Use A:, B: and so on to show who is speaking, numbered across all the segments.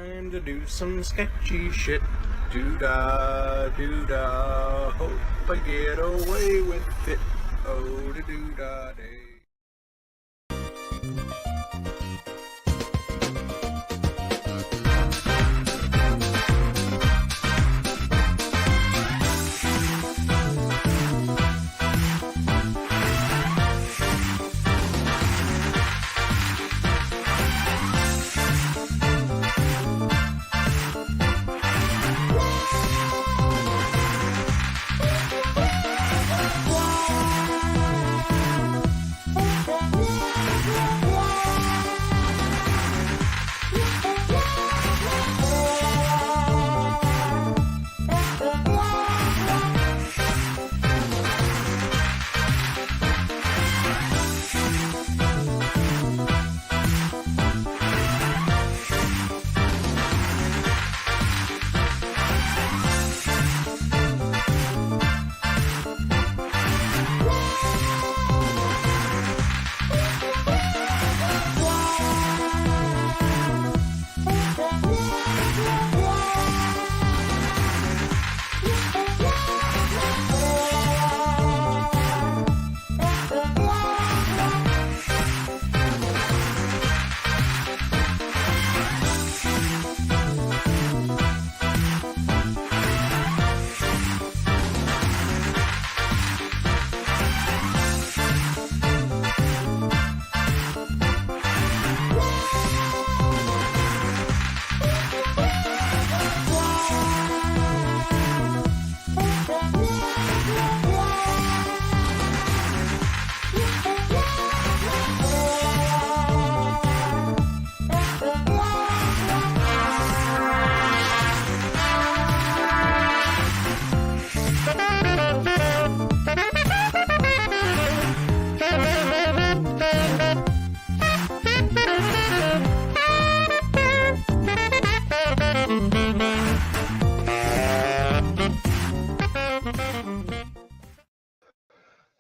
A: time to do some sketchy shit. Doo-dah, doo-dah, hope I get away with it. Oh, doo-dah day.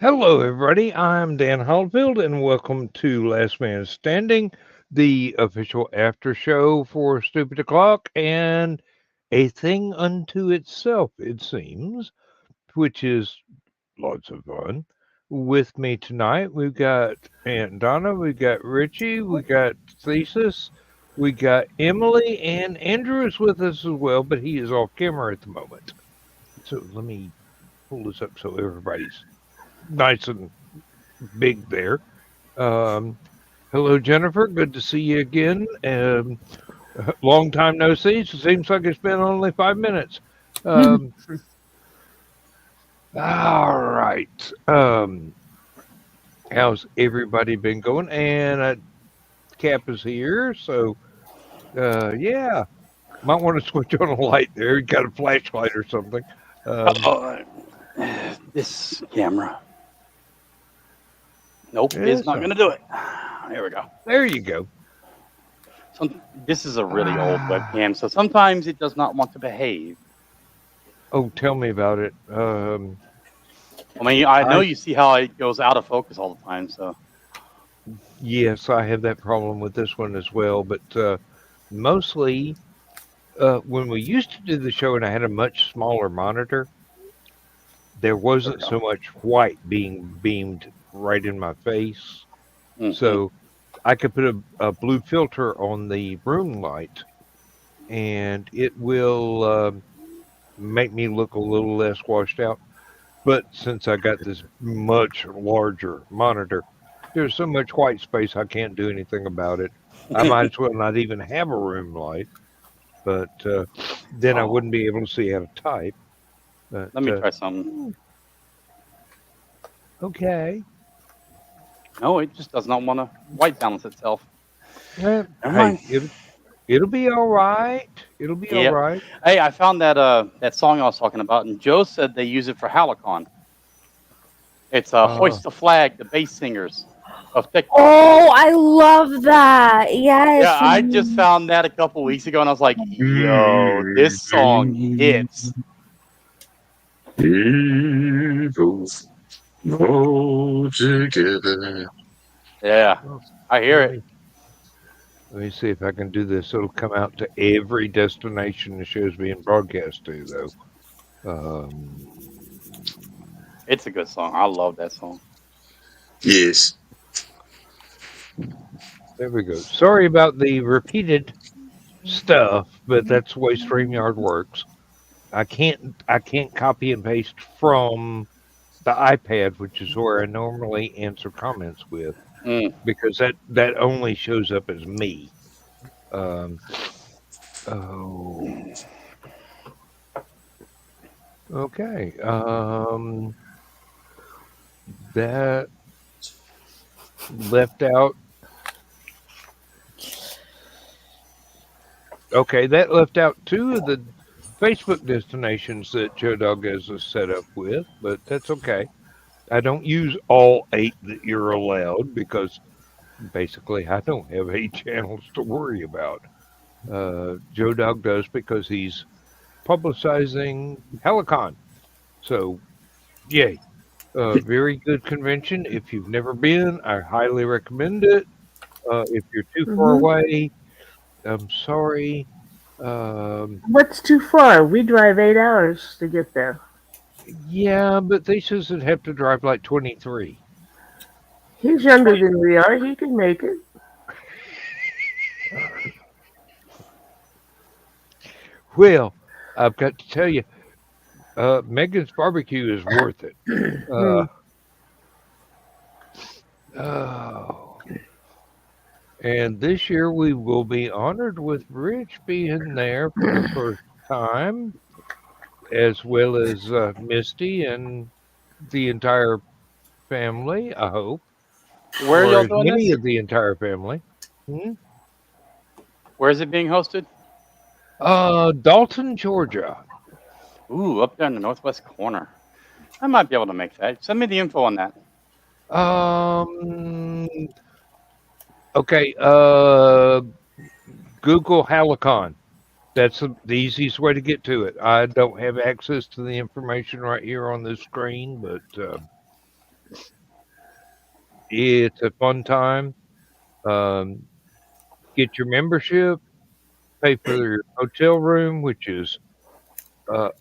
B: Hello, everybody. I'm Dan Hollifield, and welcome to Last Man Standing, the official after show for Stupid O'Clock, and a thing unto itself, it seems, which is lots of fun. With me tonight, we've got Aunt Donna, we've got Richie, we got Thesis, we got Emily, and Andrew is with us as well, but he is off camera at the moment. So let me pull this up so everybody's nice and big there. Hello, Jennifer. Good to see you again. Long time no see. So it seems like it's been only 5 minutes. All right. How's everybody been going? And Cap is here. So, yeah. Might want to switch on a light there. You got a flashlight or something.
C: This camera. Nope, it's not going to do it. There we go.
B: There you go.
C: This is a really old webcam, so sometimes it does not want to behave.
B: Oh, tell me about it.
C: I mean, I know you see how it goes out of focus all the time, so.
B: Yes, I have that problem with this one as well, but mostly when we used to do the show and I had a much smaller monitor, there wasn't so much white being beamed right in my face. Mm-hmm. So I could put a blue filter on the room light and it will make me look a little less washed out. But since I got this much larger monitor, there's so much white space I can't do anything about it. I might as well not even have a room light, but then I wouldn't be able to see how to type. But,
C: let me try something.
B: Okay.
C: No, it just does not want to white balance itself.
B: Hey, it'll be all right. It'll be all right.
C: Hey, I found that song I was talking about, and Joe said they use it for Hallowcon. It's Hoist the Flag, the bass singers of TikTok.
D: Oh, I love that. Yes.
C: Yeah, I just found that a couple weeks ago, and I was like, yo, this song hits.
E: Evils go together.
C: Yeah, I hear it.
B: Let me see if I can do this. It'll come out to every destination the show's being broadcast to, though.
C: It's a good song. I love that song.
E: Yes.
B: There we go. Sorry about the repeated stuff, but that's the way StreamYard works. I can't copy and paste from the iPad, which is where I normally answer comments with,
C: Mm.
B: because that only shows up as me. Um, oh, okay. That left out. Okay, that left out two of the Facebook destinations that Joe Dog has us set up with, but that's okay. I don't use all 8 that you're allowed because basically I don't have 8 channels to worry about. Joe Dog does because he's publicizing Hallowcon. So, yay. Very good convention. If you've never been, I highly recommend it. If you're too far away, I'm sorry.
F: What's too far? We drive 8 hours to get there.
B: Yeah, but they says I'd have to drive like 23.
F: He's younger than we are. He can make it.
B: Well, I've got to tell you, Megan's barbecue is worth it. Oh. And this year we will be honored with Rich being there for the first time, as well as Misty and the entire family, I hope.
C: Where are
B: or
C: y'all
B: as
C: doing
B: many
C: this?
B: of the entire family.
C: Where is it being hosted?
B: Dalton, Georgia.
C: Ooh, up there in the northwest corner. I might be able to make that. Send me the info on that.
B: Okay. Google Hallowcon. That's the easiest way to get to it. I don't have access to the information right here on this screen, but it's a fun time. Get your membership, pay for your hotel room, which is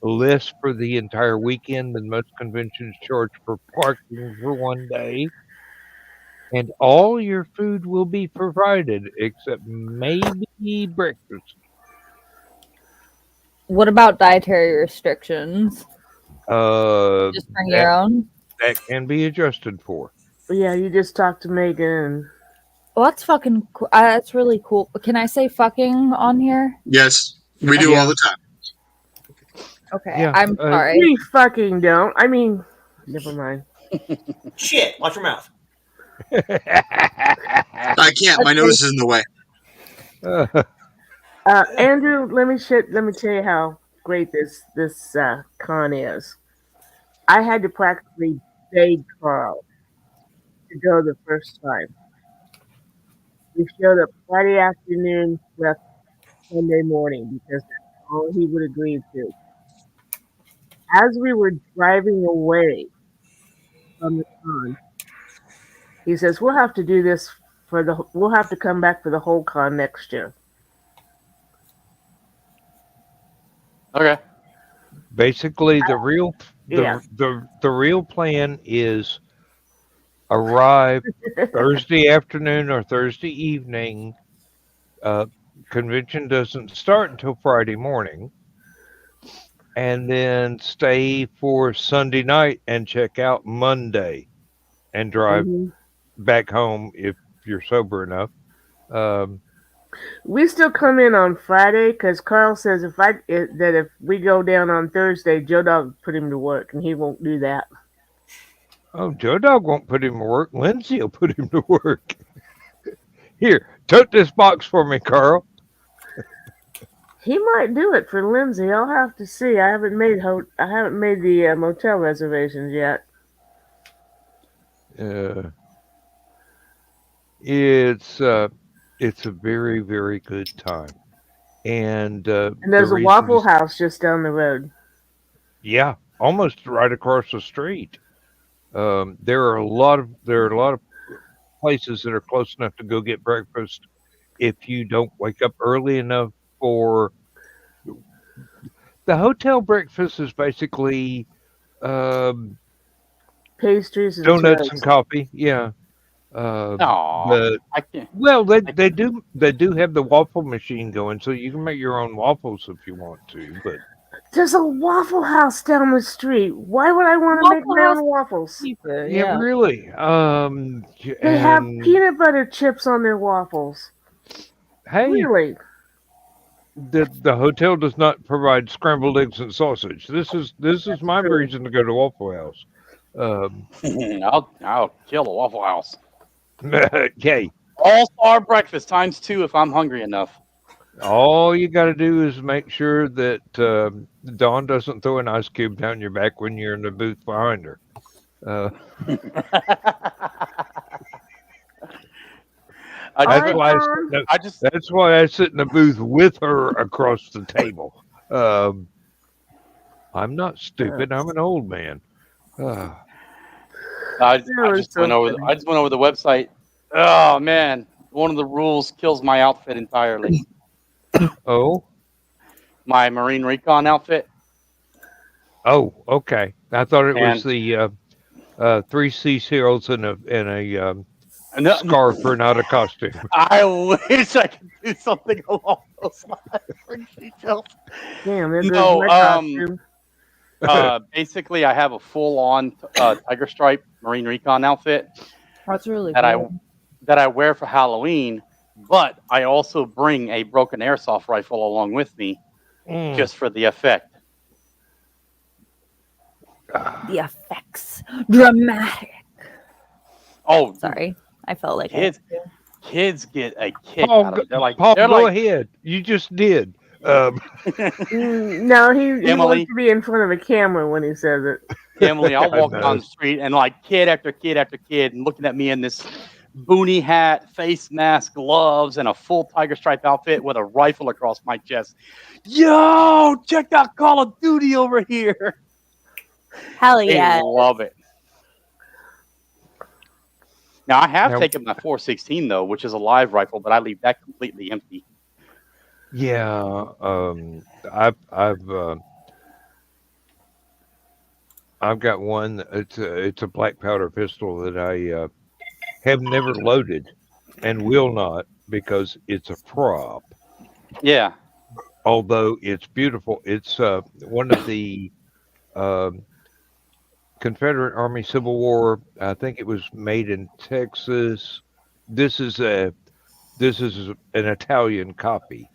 B: less for the entire weekend than most conventions charge for parking for one day. And all your food will be provided except maybe breakfast.
D: What about dietary restrictions?
B: Uh,
D: Just bring
B: that
D: your own.
B: that can be adjusted for.
F: Yeah, you just talked to Megan.
D: Well, that's fucking cool. That's really cool. Can I say fucking on here?
E: Yes. We do all the time.
D: Okay,
B: Yeah,
D: I'm sorry.
F: We fucking don't. I mean, never mind.
G: Shit, watch your mouth.
E: I can't. My nose is in the way.
F: Andrew, let me tell you how great this con is. I had to practically beg Carl to go the first time. We showed up Friday afternoon, left Sunday morning because that's all he would agree to. As we were driving away from the con, he says, "We'll have to do this we'll have to come back for the whole con next year."
C: Okay.
B: Basically, the real plan is arrive Thursday afternoon or Thursday evening. Convention doesn't start until Friday morning, and then stay for Sunday night and check out Monday, and drive back home if you're sober enough.
F: We still come in on Friday because Carl says that if we go down on Thursday, Joe Dog put him to work, and he won't do that.
B: Oh, Joe Dog won't put him to work. Lindsay will put him to work. Here, tote this box for me, Carl.
F: He might do it for Lindsay. I'll have to see. I haven't made the motel reservations yet.
B: It's a very, very good time, and
F: there's a Waffle House just down the road.
B: Yeah, almost right across the street. There are a lot of places that are close enough to go get breakfast, if you don't wake up early enough for the hotel breakfast is basically um,
F: Pastries and
B: donuts and
F: toast.
B: coffee. Yeah.
C: Aw,
B: But
C: I can't.
B: well, they
C: I
B: they
C: can't.
B: do they do have the waffle machine going, so you can make your own waffles if you want to. But
F: There's a Waffle House down the street. Why would I want to make
D: Waffle
F: my
D: House
F: own waffles?
D: cheaper,
B: yeah,
D: yeah.
B: really.
F: They have
B: And
F: peanut butter chips on their waffles.
B: hey,
F: Really?
B: the hotel does not provide scrambled eggs and sausage. This is my
F: True.
B: reason to go to Waffle House. Um,
C: I'll kill a Waffle House.
B: okay,
C: All-star breakfast times 2 if I'm hungry enough.
B: all you got to do is make sure that Dawn doesn't throw an ice cube down your back when you're in the booth behind her.
C: I
B: That's
C: just,
B: why
C: I just,
B: that's why I sit in the booth with her across the table. I'm not stupid. I'm an old man.
C: I
F: That was
C: just
F: so
C: went over.
F: funny.
C: I just went over the website. Oh man, one of the rules kills my outfit entirely.
B: Oh,
C: My Marine Recon outfit.
B: okay. I thought it was
C: And
B: the 3C cereals and a
C: no,
B: scarf or not a costume.
C: I wish I could do something along those lines.
F: Damn, there goes
C: No,
F: my costume.
C: Basically, I have a full-on tiger stripe Marine Recon outfit
D: That's really
C: that
D: cool.
C: I wear for Halloween, but I also bring a broken airsoft rifle along with me just for the effect.
D: The effects. Dramatic.
C: Oh,
D: Sorry. I felt like
C: kids get a kick
B: Paul,
C: out of it. They're like,
B: Paul,
C: they're
B: go
C: like,
B: ahead. You just did.
F: No, he wants
C: Emily.
F: to be in front of a camera when he says it.
C: Emily, I'll
B: I
C: walk
B: know.
C: down the street and like kid after kid after kid and looking at me in this boonie hat, face mask, gloves, and a full tiger stripe outfit with a rifle across my chest. Yo, check out Call of Duty over here.
D: Hell
C: They
D: yeah.
C: love it. Now I have
B: Now-
C: taken my 416 though, which is a live rifle, but I leave that completely empty.
B: Yeah, I've got one. It's a black powder pistol that I have never loaded and will not because it's a prop.
C: Yeah.
B: Although it's beautiful, it's one of the Confederate Army Civil War. I think it was made in Texas. This is an Italian copy,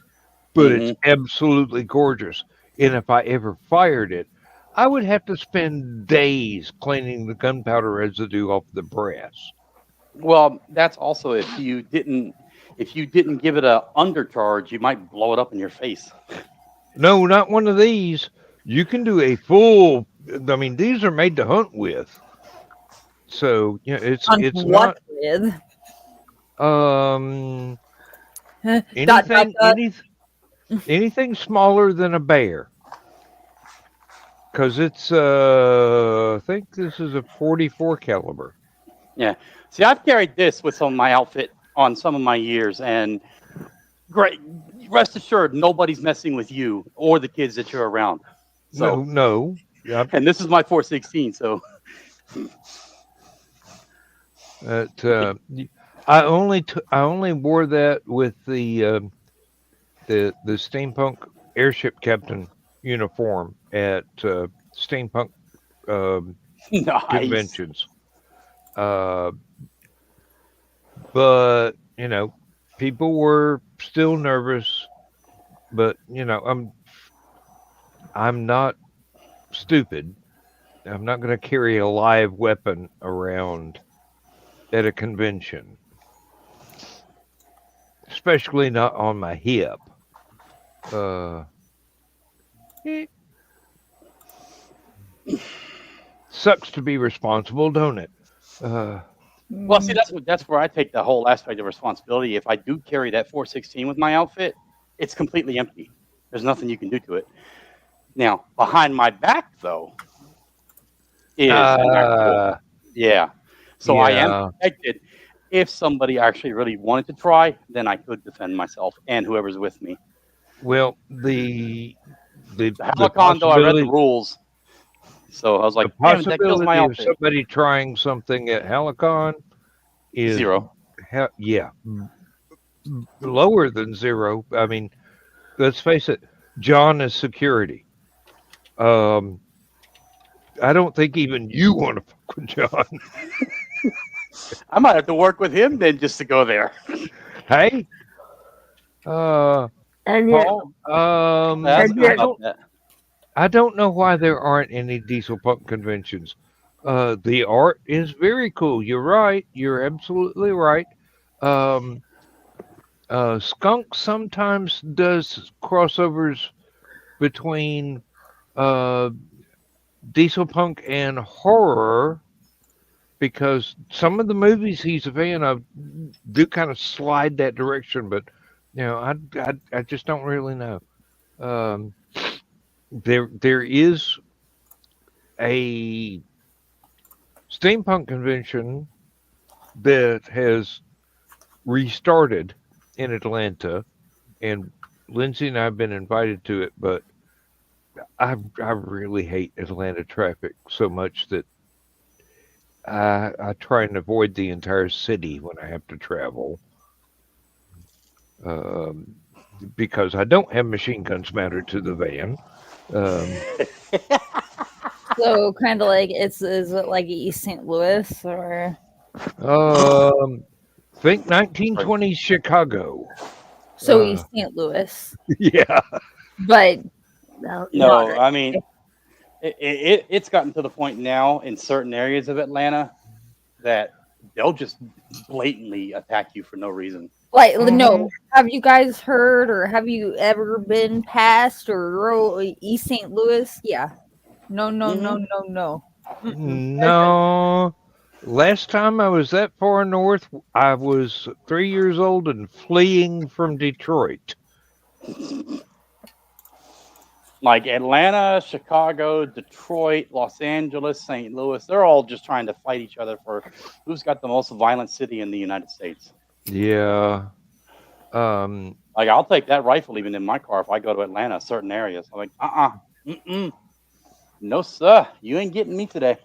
B: but it's absolutely gorgeous. And if I ever fired it, I would have to spend days cleaning the gunpowder residue off the brass.
C: Well, that's also if you didn't give it a undercharge, you might blow it up in your face.
B: No, not one of these. You can do a full. I mean, these are made to hunt with. So it's
D: What
B: not
D: with?
B: anything smaller than a bear. Because it's I think this is a 44 caliber.
C: Yeah. See, I've carried this with some of my outfit on some of my years, and great. Rest assured, nobody's messing with you or the kids that you're around. So,
B: No. Yep.
C: and this is my 416. So,
B: I only wore that with the steampunk airship captain uniform at steampunk
C: nice.
B: conventions. But people were still nervous. But I'm not stupid. I'm not going to carry a live weapon around at a convention, especially not on my hip. Sucks to be responsible, don't it?
C: Well, see, that's where I take the whole aspect of responsibility. If I do carry that 416 with my outfit, it's completely empty. There's nothing you can do to it. Now, behind my back, though, is an actual, yeah. So I am protected. if somebody actually really wanted to try, then I could defend myself and whoever's with me.
B: Well, the
C: Hallowcon, though, I read the rules, so I was like,
B: the
C: damn it, that kills my
B: possibility of
C: outfit.
B: somebody trying something at Hallowcon is
C: 0.
B: Lower than 0. I mean, let's face it, John is security. I don't think even you want to fuck with John.
C: I might have to work with him then just to go there.
B: Hey,
F: And yet,
B: Paul,
C: That's
F: yeah,
C: about that.
B: I don't know why there aren't any diesel punk conventions. The art is very cool. You're right. You're absolutely right. Skunk sometimes does crossovers between diesel punk and horror, because some of the movies he's a fan of do kind of slide that direction, but I just don't really know. There is a steampunk convention that has restarted in Atlanta, and Lindsay and I have been invited to it, but I really hate Atlanta traffic so much that I try and avoid the entire city when I have to travel, because I don't have machine guns mounted to the van.
D: So kind of like is it like East St. Louis or?
B: Think 1920s Chicago.
D: So East St. Louis,
B: Yeah.
D: but
C: No, I mean, it's gotten to the point now in certain areas of Atlanta that they'll just blatantly attack you for no reason.
D: like no. Have you guys heard or have you ever been past or East St. Louis? Yeah. No.
B: No. Last time I was that far north, I was 3 years old and fleeing from Detroit.
C: Like Atlanta, Chicago, Detroit, Los Angeles, St. Louis, they're all just trying to fight each other for who's got the most violent city in the United States.
B: Yeah.
C: Like, I'll take that rifle even in my car if I go to Atlanta, certain areas. I'm like, no, sir, you ain't getting me today.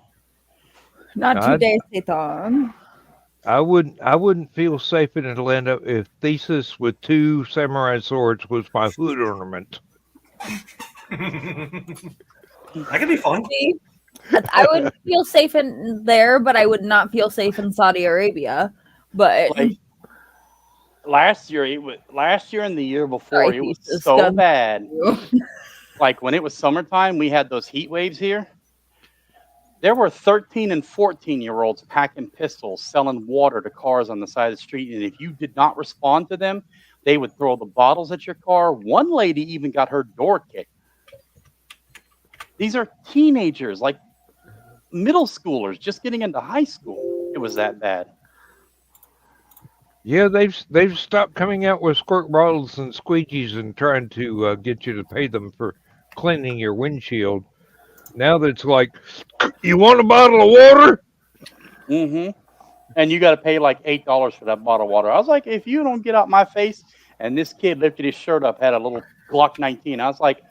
D: Not today, Satan.
B: I wouldn't feel safe in Atlanta if Thesis with 2 samurai swords was my hood ornament.
G: That could be fun.
D: I would feel safe in there, but I would not feel safe in Saudi Arabia. But
C: like, last year and the year before, it was so
D: disgusting.
C: bad. Like when it was summertime, we had those heat waves here. There were 13 and 14-year-olds packing pistols, selling water to cars on the side of the street. And if you did not respond to them, they would throw the bottles at your car. One lady even got her door kicked. These are teenagers, like middle schoolers, just getting into high school. It was that bad.
B: Yeah, they've stopped coming out with squirt bottles and squeegees and trying to get you to pay them for cleaning your windshield. Now that's like, you want a bottle of water?
C: And you got to pay like $8 for that bottle of water. I was like, if you don't get out my face. And this kid lifted his shirt up, had a little Glock 19. I was like,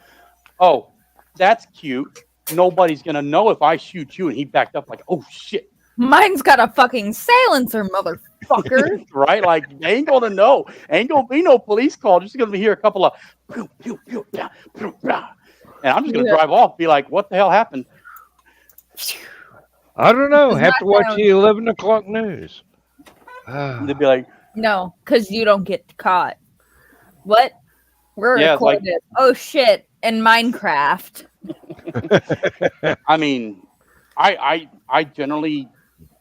C: oh, that's cute. Nobody's going to know if I shoot you. And he backed up like, oh, shit.
D: Mine's got a fucking silencer, motherfucker.
C: Right? Like, they ain't going to know. Ain't going to be no police call. Just going to hear a couple of pew, pew, pew, pew, pew, pew. And I'm just going to drive off, be like, what the hell happened?
B: I don't know. Have to watch the 11 o'clock news.
C: They'd be like,
D: no, because you don't get caught. What? We're recorded.
C: Like,
D: oh, shit. In Minecraft.
C: I mean, I generally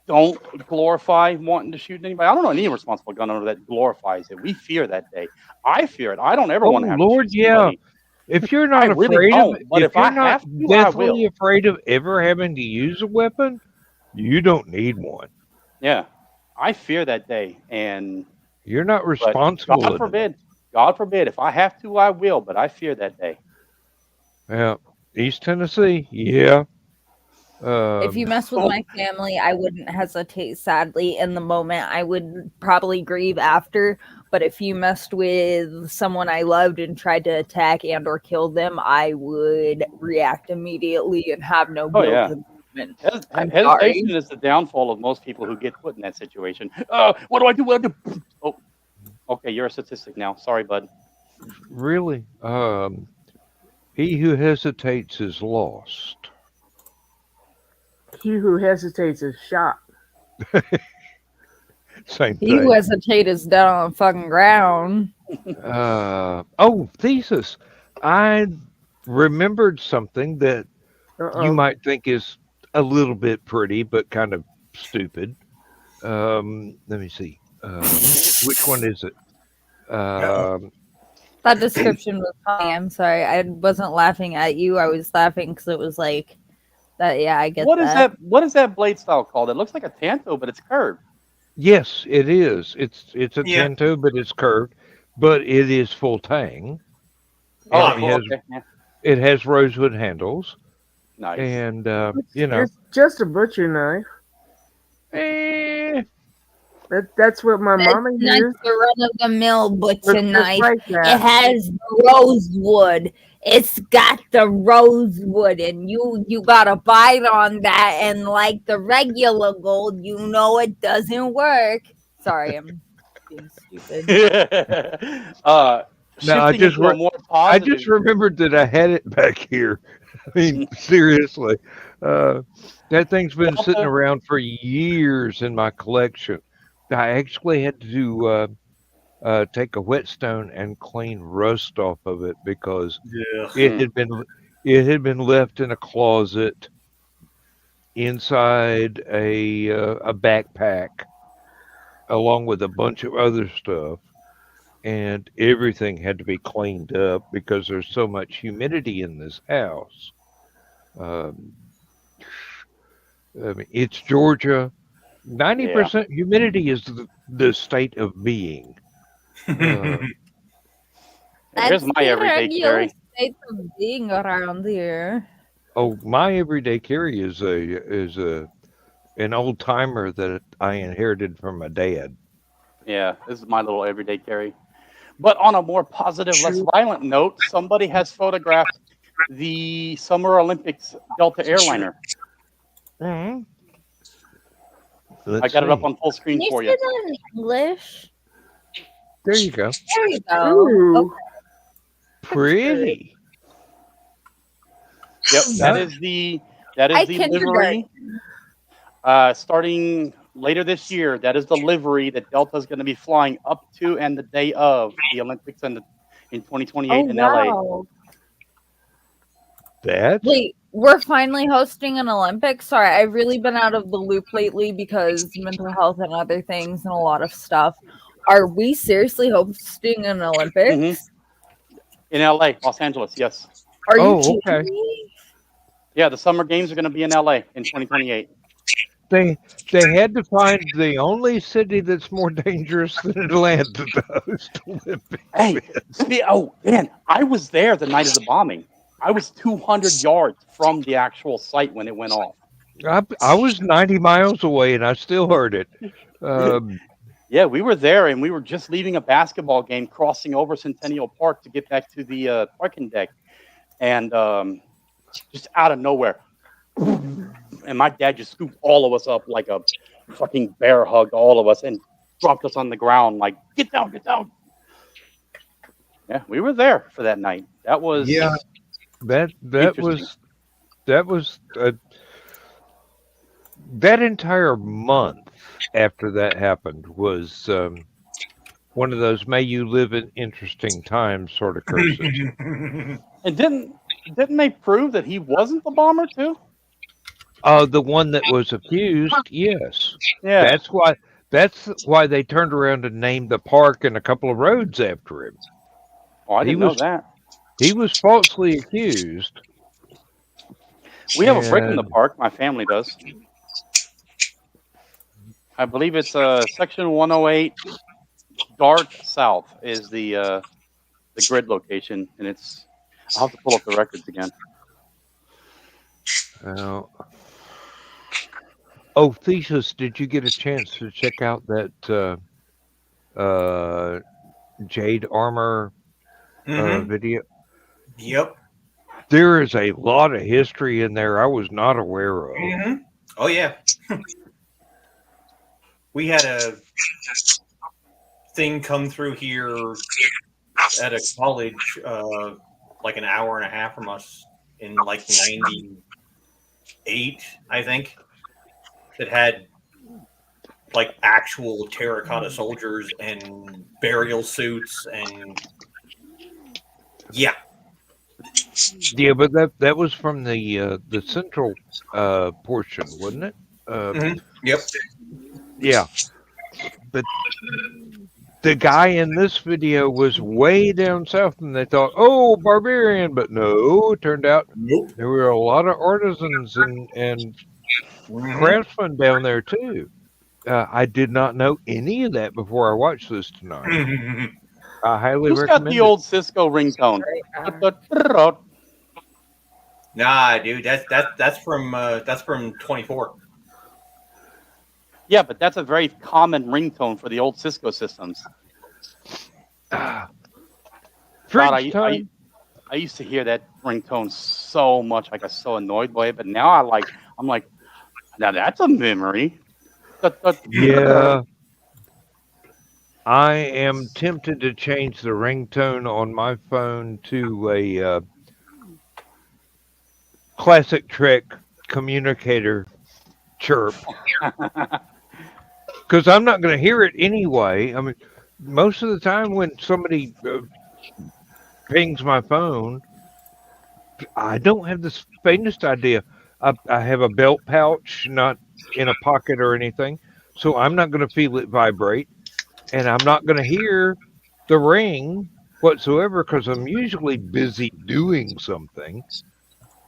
C: don't glorify wanting to shoot anybody. I don't know any responsible gun owner that glorifies it. We fear that day. I fear it. I don't ever want to have
B: Lord,
C: to shoot somebody.
B: If you're not
C: really
B: afraid of it,
C: but if I
B: you're not
C: have to,
B: deathly afraid of ever having to use a weapon, you don't need one.
C: Yeah, I fear that day, and
B: you're not responsible.
C: God forbid. God forbid. If I have to, I will. But I fear that day.
B: Yeah, East Tennessee. Yeah.
D: If you mess with my family, I wouldn't hesitate. Sadly, in the moment, I would probably grieve after. But if you messed with someone I loved and tried to attack and or kill them, I would react immediately and have no
C: Oh,
D: guilt
C: yeah.
D: in the moment.
C: Hesitation is the downfall of most people who get put in that situation. What do I do? What do I do? Oh, okay, you're a statistic now. Sorry, bud.
B: Really? He who hesitates is lost.
F: He who hesitates is shot.
B: Same
D: He who
B: thing.
D: hesitates is down on the fucking ground.
B: Thesis. I remembered something that you might think is a little bit pretty, but kind of stupid. Let me see. Which one is it?
D: That description was funny. I'm sorry. I wasn't laughing at you. I was laughing because it was like that. Yeah, I get that.
C: What is that blade style called? It looks like a tanto, but it's curved.
B: Yes, it is. It's a tanto, but it's curved. But it is full tang. It has rosewood handles.
C: Nice.
B: And
F: it's just a butcher knife. That's what my mama used.
D: Not the run-of-the-mill butcher knife.
F: Like
D: it has rosewood. It's got the rosewood, and you gotta bite on that. And like the regular gold, you know it doesn't work. Sorry, I'm being stupid.
B: No, I just remembered that I had it back here. I mean, seriously, that thing's been sitting around for years in my collection. I actually had to take a whetstone and clean rust off of it because it had been left in a closet inside a backpack along with a bunch of other stuff, and everything had to be cleaned up because there's so much humidity in this house. I mean, it's Georgia. 90% humidity is the state of being.
C: Here's my everyday carry.
D: State of being around here.
B: Oh, my everyday carry is an old timer that I inherited from my dad.
C: Yeah, this is my little everyday carry. But on a more positive, less violent note, somebody has photographed the Summer Olympics Delta airliner.
B: Mm-hmm.
C: I got it up on full screen for you.
D: Can you say that in English?
B: There you go.
D: There you go. Okay.
B: Pretty.
C: Yep, that is the livery. Starting later this year, that is the livery that Delta is going to be flying up to and the day of the Olympics in 2028 in LA.
D: Wait, we're finally hosting an Olympics? Sorry, I've really been out of the loop lately because mental health and other things and a lot of stuff. Are we seriously hosting an Olympics?
C: Mm-hmm. In LA, Los Angeles, yes.
D: Are you kidding me?
C: Yeah, the Summer Games are going to be in LA in 2028.
B: They had to find the only city that's more dangerous than Atlanta to host Olympics.
C: Hey, man, I was there the night of the bombing. I was 200 yards from the actual site when it went off.
B: I was 90 miles away, and I still heard it.
C: Yeah, we were there, and we were just leaving a basketball game, crossing over Centennial Park to get back to the parking deck. And just out of nowhere, and my dad just scooped all of us up like a fucking bear hug, all of us, and dropped us on the ground like, get down, get down. Yeah, we were there for that night. That was...
B: Yeah. That entire month after that happened was one of those "may you live in interesting times" sort of curses.
C: And didn't they prove that he wasn't the bomber too?
B: The one that was accused, yes.
C: Yeah.
B: That's why they turned around and named the park and a couple of roads after him.
C: Oh, I didn't know that.
B: He was falsely accused.
C: We have a brick in the park. My family does. I believe it's section 108, dark south is the grid location, and it's. I'll have to pull up the records again.
B: Well, Oh, Thesis, did you get a chance to check out that Jade Armor
G: Mm-hmm.
B: video?
G: Yep.
B: There is a lot of history in there I was not aware of.
G: Mm-hmm. Oh yeah. We had a thing come through here at a college, like an hour and a half from us in like '98, I think, that had like actual terracotta soldiers and burial suits and yeah.
B: Yeah, but that was from the central portion, wasn't it?
G: Mm-hmm. Yep.
B: Yeah, but the guy in this video was way down south, and they thought, "Oh, barbarian," but no, it turned out
G: Nope.
B: there were a lot of artisans and
G: Mm-hmm.
B: craftsmen down there too. I did not know any of that before I watched this tonight. I highly
C: Who's got
B: recommend
C: the
B: it.
C: old Cisco ringtone?
G: Nah, dude, that's from 24.
C: Yeah, but that's a very common ringtone for the old Cisco systems.
B: Ah,
C: God,
B: Fridge time.
C: I used to hear that ringtone so much, I got so annoyed by it. But now I'm like, now that's a memory.
B: Yeah, I am tempted to change the ringtone on my phone to a classic Trek communicator chirp because I'm not going to hear it anyway. I mean, most of the time when somebody pings my phone, I don't have the faintest idea. I have a belt pouch, not in a pocket or anything, so I'm not going to feel it vibrate, and I'm not going to hear the ring whatsoever because I'm usually busy doing something,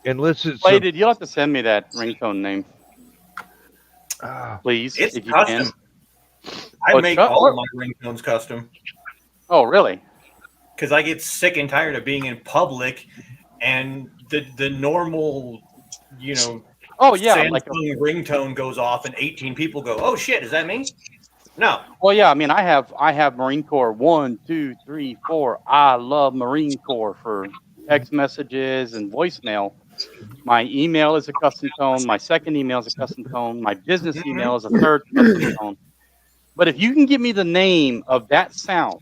B: unless it's a.
C: Bladed, you'll have to send me that ringtone name, please,
G: It's
C: if you
G: custom.
C: can.
G: I make all of my ringtones custom
C: Oh, really?
G: because I get sick and tired of being in public and the normal, you know,
C: Oh yeah,
G: Samsung
C: like
G: ringtone goes off and 18 people go, "Oh shit, is that me?" No.
C: well, yeah. I mean, I have Marine Corps 1, 2, 3, 4. I love Marine Corps for text messages and voicemail. My email is a custom tone. My second email is a custom tone. My business email is a third custom tone. But if you can give me the name of that sound,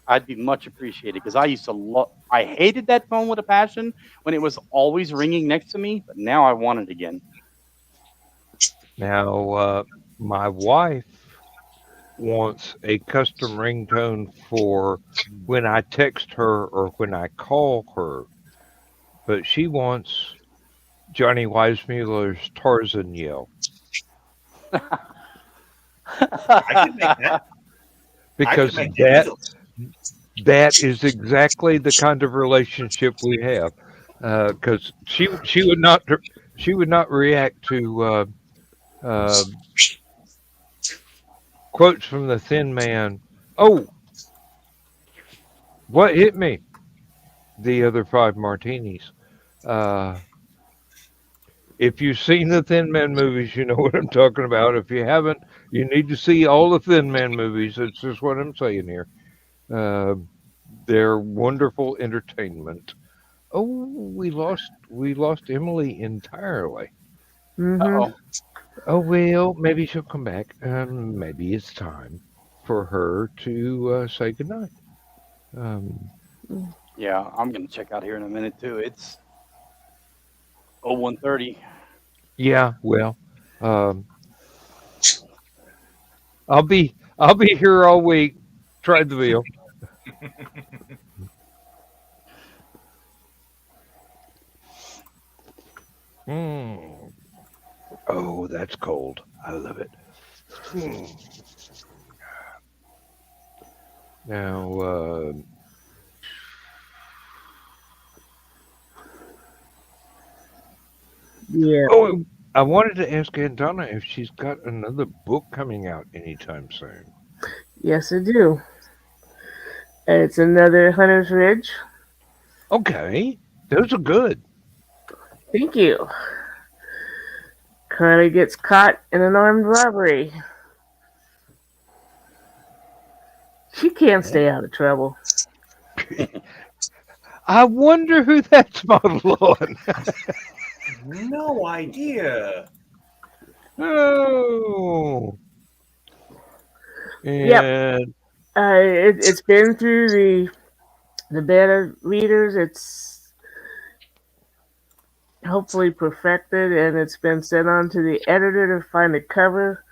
C: I'd be much appreciated because I used to I hated that phone with a passion when it was always ringing next to me, but now I want it again.
B: Now, my wife wants a custom ringtone for when I text her or when I call her, but she wants Johnny Weissmuller's Tarzan yell.
G: I can make that.
B: Because that is exactly the kind of relationship we have. Because she would not react to quotes from the Thin Man. Oh, what hit me? The other 5 martinis. If you've seen the Thin Man movies, you know what I'm talking about. If you haven't, you need to see all the Thin Man movies. That's just what I'm saying here. They're wonderful entertainment. Oh, we lost Emily entirely.
F: Mm-hmm.
B: Oh well, maybe she'll come back. Maybe it's time for her to say goodnight.
C: Yeah, I'm gonna check out here in a minute too. It's 01:30.
B: Yeah, well, I'll be here all week. Try the veal. Mm. Oh, that's cold. I love it. Now,
F: Yeah.
B: oh, I wanted to ask Antona if she's got another book coming out anytime soon.
F: Yes, I do. It's another Hunter's Ridge.
B: Okay, those are good.
F: Thank you. Carly gets caught in an armed robbery. She can't stay out of trouble.
B: I wonder who that's modeled on.
G: No idea.
B: Oh.
F: Yep.
B: And
F: It's been through the beta readers. It's hopefully perfected, and it's been sent on to the editor to find a cover.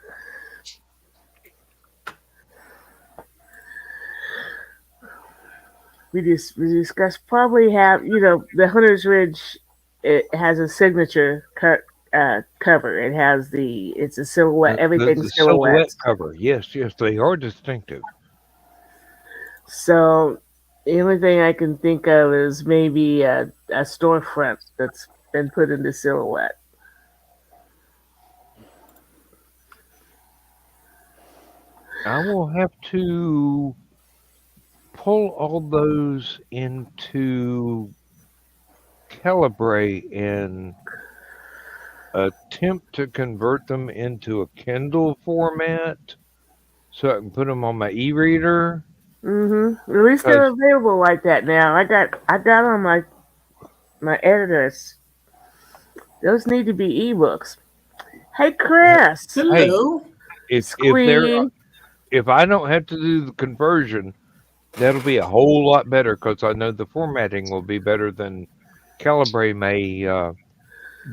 F: We discussed probably the Hunter's Ridge. It has a signature cover. It's a silhouette. Everything's
B: the
F: silhouettes.
B: silhouette cover. Yes, they are distinctive.
F: So the only thing I can think of is maybe a storefront that's been put into silhouette.
B: I will have to pull all those into Calibre and attempt to convert them into a Kindle format so I can put them on my e-reader.
F: Mm-hmm. At least they're available like that now. I got on my editors. Those need to be ebooks. Hey, Chris.
H: Hello.
B: If I don't have to do the conversion, that'll be a whole lot better because I know the formatting will be better than Calibre may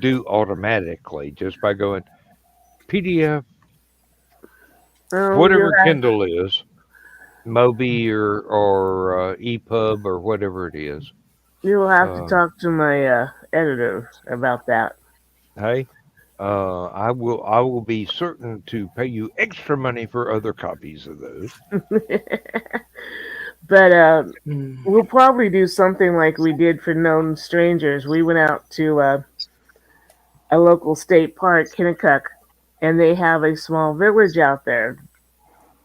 B: do automatically just by going PDF, whatever Kindle is, Mobi or EPUB or whatever it is.
F: You'll have to talk to my editor about that.
B: Hey, I will be certain to pay you extra money for other copies of those.
F: But we'll probably do something like we did for Known Strangers. We went out to a local state park, Kinnickuck, and they have a small village out there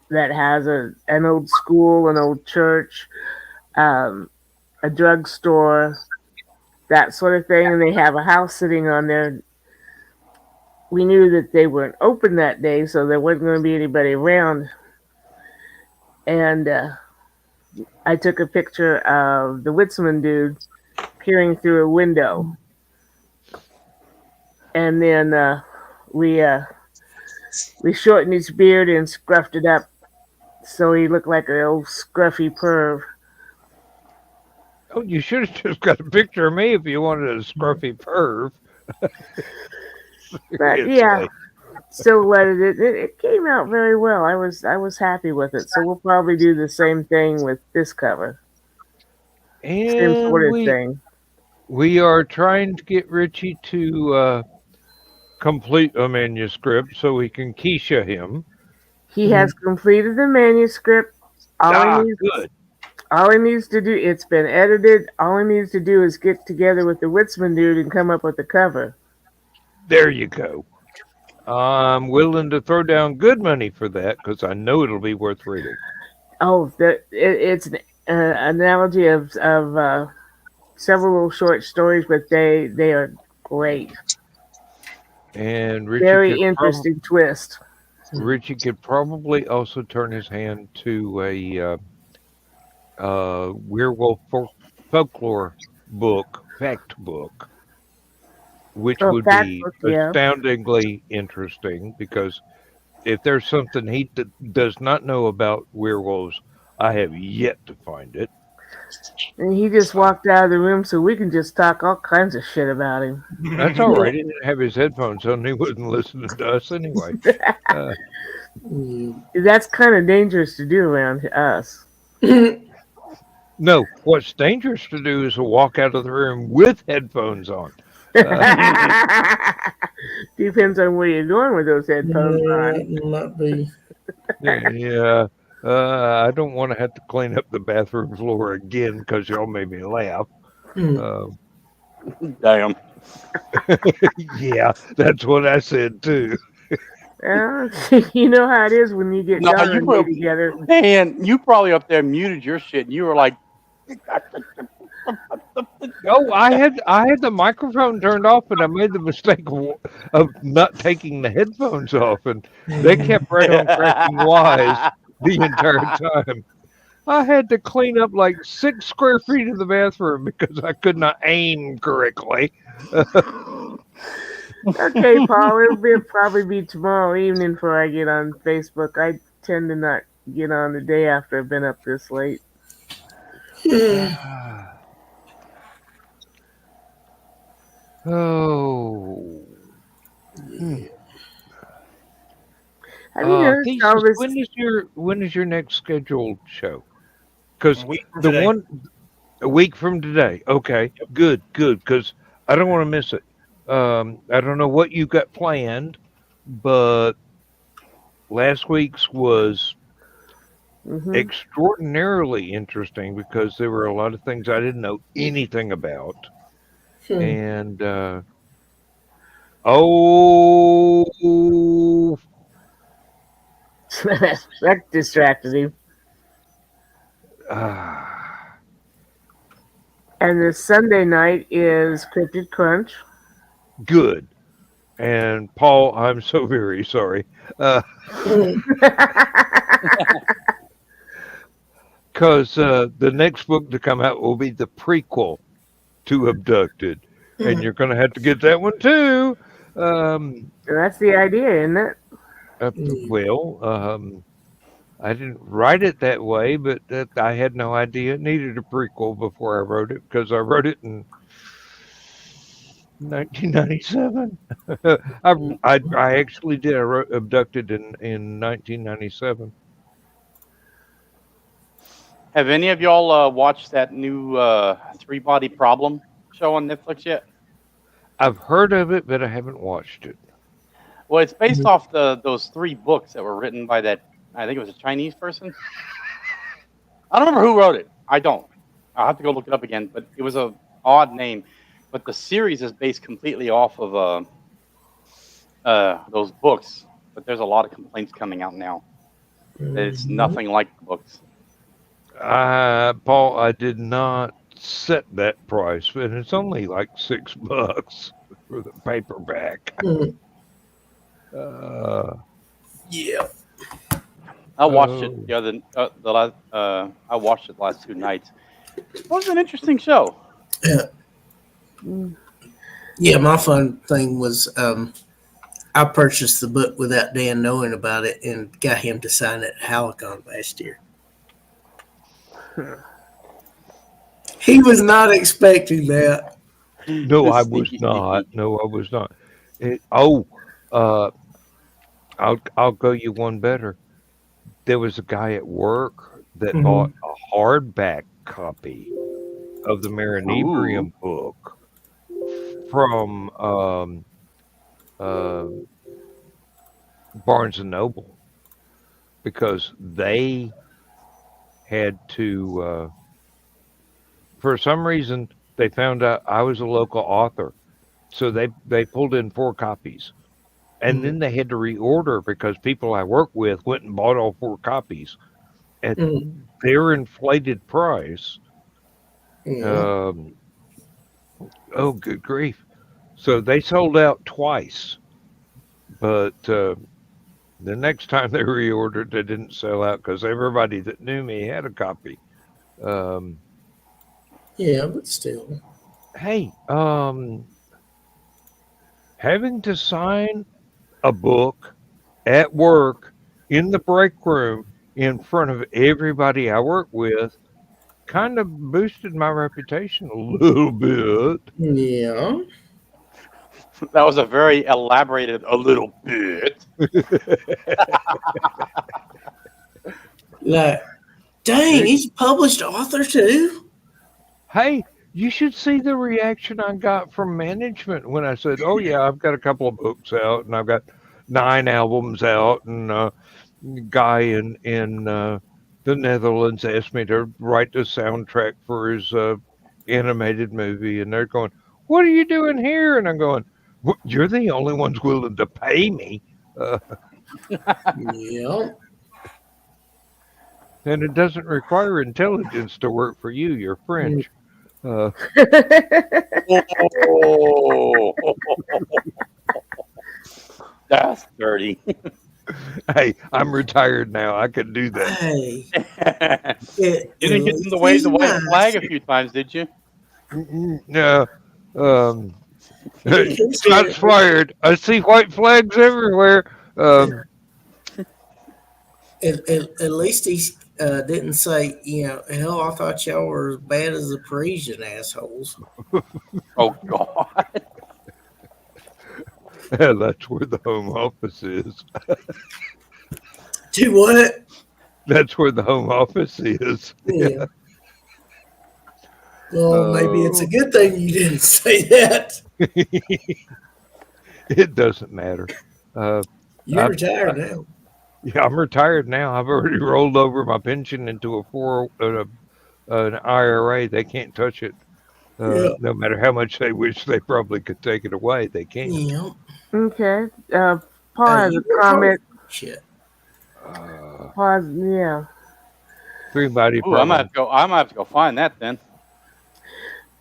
F: that has an old school, an old church, a drugstore, that sort of thing, and they have a house sitting on there. We knew that they weren't open that day, so there wasn't going to be anybody around. And I took a picture of the Witzman dude peering through a window. And then we shortened his beard and scruffed it up so he looked like an old scruffy perv.
B: Oh, you should have just got a picture of me if you wanted a scruffy perv.
F: But yeah, so it came out very well. I was happy with it. So we'll probably do the same thing with this cover.
B: And
F: same sort of thing.
B: We are trying to get Richie to complete a manuscript so we can Keisha him.
F: He has completed the manuscript.
B: Good.
F: All he needs to do, it's been edited. All he needs to do is get together with the Witzman dude and come up with the cover.
B: There you go. I'm willing to throw down good money for that because I know it'll be worth reading.
F: Oh, it's an analogy of several little short stories, but they are great.
B: And Richie
F: very interesting twist.
B: Richie could probably also turn his hand to a werewolf folklore book, fact book, which would be astoundingly interesting because if there's something he does not know about werewolves, I have yet to find it.
F: And he just walked out of the room so we can just talk all kinds of shit about him.
B: That's all right. He didn't have his headphones on. He wasn't listening to us anyway.
F: That's kind of dangerous to do around us.
B: No, what's dangerous to do is to walk out of the room with headphones on.
F: Depends on where you're going with those headphones on.
H: Might be.
B: Yeah. I don't want to have to clean up the bathroom floor again because y'all made me laugh.
C: Damn.
B: Yeah, that's what I said too.
F: You know how it is when you get together.
C: Man, you probably up there muted your shit and you were like,
B: Oh, I had the microphone turned off, and I made the mistake of not taking the headphones off, and they kept right on cracking wise the entire time. I had to clean up like 6 square feet of the bathroom because I could not aim correctly.
F: Okay, Paul, probably be tomorrow evening before I get on Facebook. I tend to not get on the day after I've been up this late.
B: Oh.
F: Have you noticed
B: Thesis,
F: all this?
B: when is your next scheduled show? Because
G: A week from
B: the
G: today.
B: one a week from today. Okay, good. Because I don't want to miss it. I don't know what you got planned, but last week's was extraordinarily interesting because there were a lot of things I didn't know anything about, and
F: That distracted him. And the Sunday night is Cryptid Crunch.
B: good. And Paul, I'm so very sorry. Because the next book to come out will be the prequel to Abducted. And you're going to have to get that one too.
F: That's the idea, isn't it?
B: Well, I didn't write it that way, but I had no idea it needed a prequel before I wrote it because I wrote it in 1997. I actually did. I wrote Abducted in 1997.
C: Have any of y'all watched that new Three Body Problem show on Netflix yet?
B: I've heard of it, but I haven't watched it.
C: Well, it's based off those 3 books that were written by that, I think it was a Chinese person. I don't remember who wrote it. I don't. I'll have to go look it up again, but it was a odd name. But the series is based completely off of those books. But there's a lot of complaints coming out now that it's nothing like the books.
B: Paul, I did not set that price, but it's only like $6 for the paperback.
E: Yeah.
C: I watched it I watched it the last 2 nights. It was an interesting show.
H: Yeah, my fun thing was I purchased the book without Dan knowing about it and got him to sign it at Hallowcon last year. He was not expecting that.
B: No, I was not. No, I was not. I'll go you one better. There was a guy at work that bought a hardback copy of the Marinebrium book from Barnes and Noble because they had to, for some reason, they found out I was a local author. So they pulled in 4 copies. And then they had to reorder because people I work with went and bought all 4 copies at their inflated price. Oh, good grief. So they sold out twice. But the next time they reordered, they didn't sell out because everybody that knew me had a copy.
H: Yeah, but still.
B: Hey, having to sign a book at work in the break room in front of everybody I work with kind of boosted my reputation a little bit.
H: Yeah.
C: That was a very elaborated a little bit.
H: Like, dang, he's a published author too?
B: Hey, you should see the reaction I got from management when I said, "Oh yeah, I've got a couple of books out and I've got 9 albums out." And a guy in the Netherlands asked me to write the soundtrack for his animated movie, and they're going, "What are you doing here?" And I'm going, well, "You're the only ones willing to pay me."
H: Yeah.
B: And it doesn't require intelligence to work for you. You're French. Uh,
C: Oh, that's dirty.
B: hey, I'm retired now. I can do that.
H: Hey,
C: You didn't get them to
H: least
C: wave
H: he's
C: the white
H: nice.
C: flag a few times, did you?
B: No. Um,
H: In case you
B: shots
H: didn't,
B: fired. I see white flags everywhere.
H: at least he didn't say, hell, I thought y'all were as bad as the Parisian assholes.
C: Oh God.
B: That's where the home office is.
H: Do what?
B: That's where the home office is.
H: Yeah. Well, maybe it's a
B: Oh.
H: good thing you didn't say that.
B: It doesn't matter.
H: You're
B: I,
H: retired now.
B: yeah, I'm retired now. I've already rolled over my pension into an IRA. They can't touch it.
H: Yeah.
B: No matter how much they wish they probably could take it away, they can't.
H: Yeah.
F: Okay. Paul has
H: You
F: a
H: work hard.
F: comment.
H: Shit.
F: Pause. Yeah.
B: Three mighty
C: Ooh, I might
B: problems.
C: have to go find that then.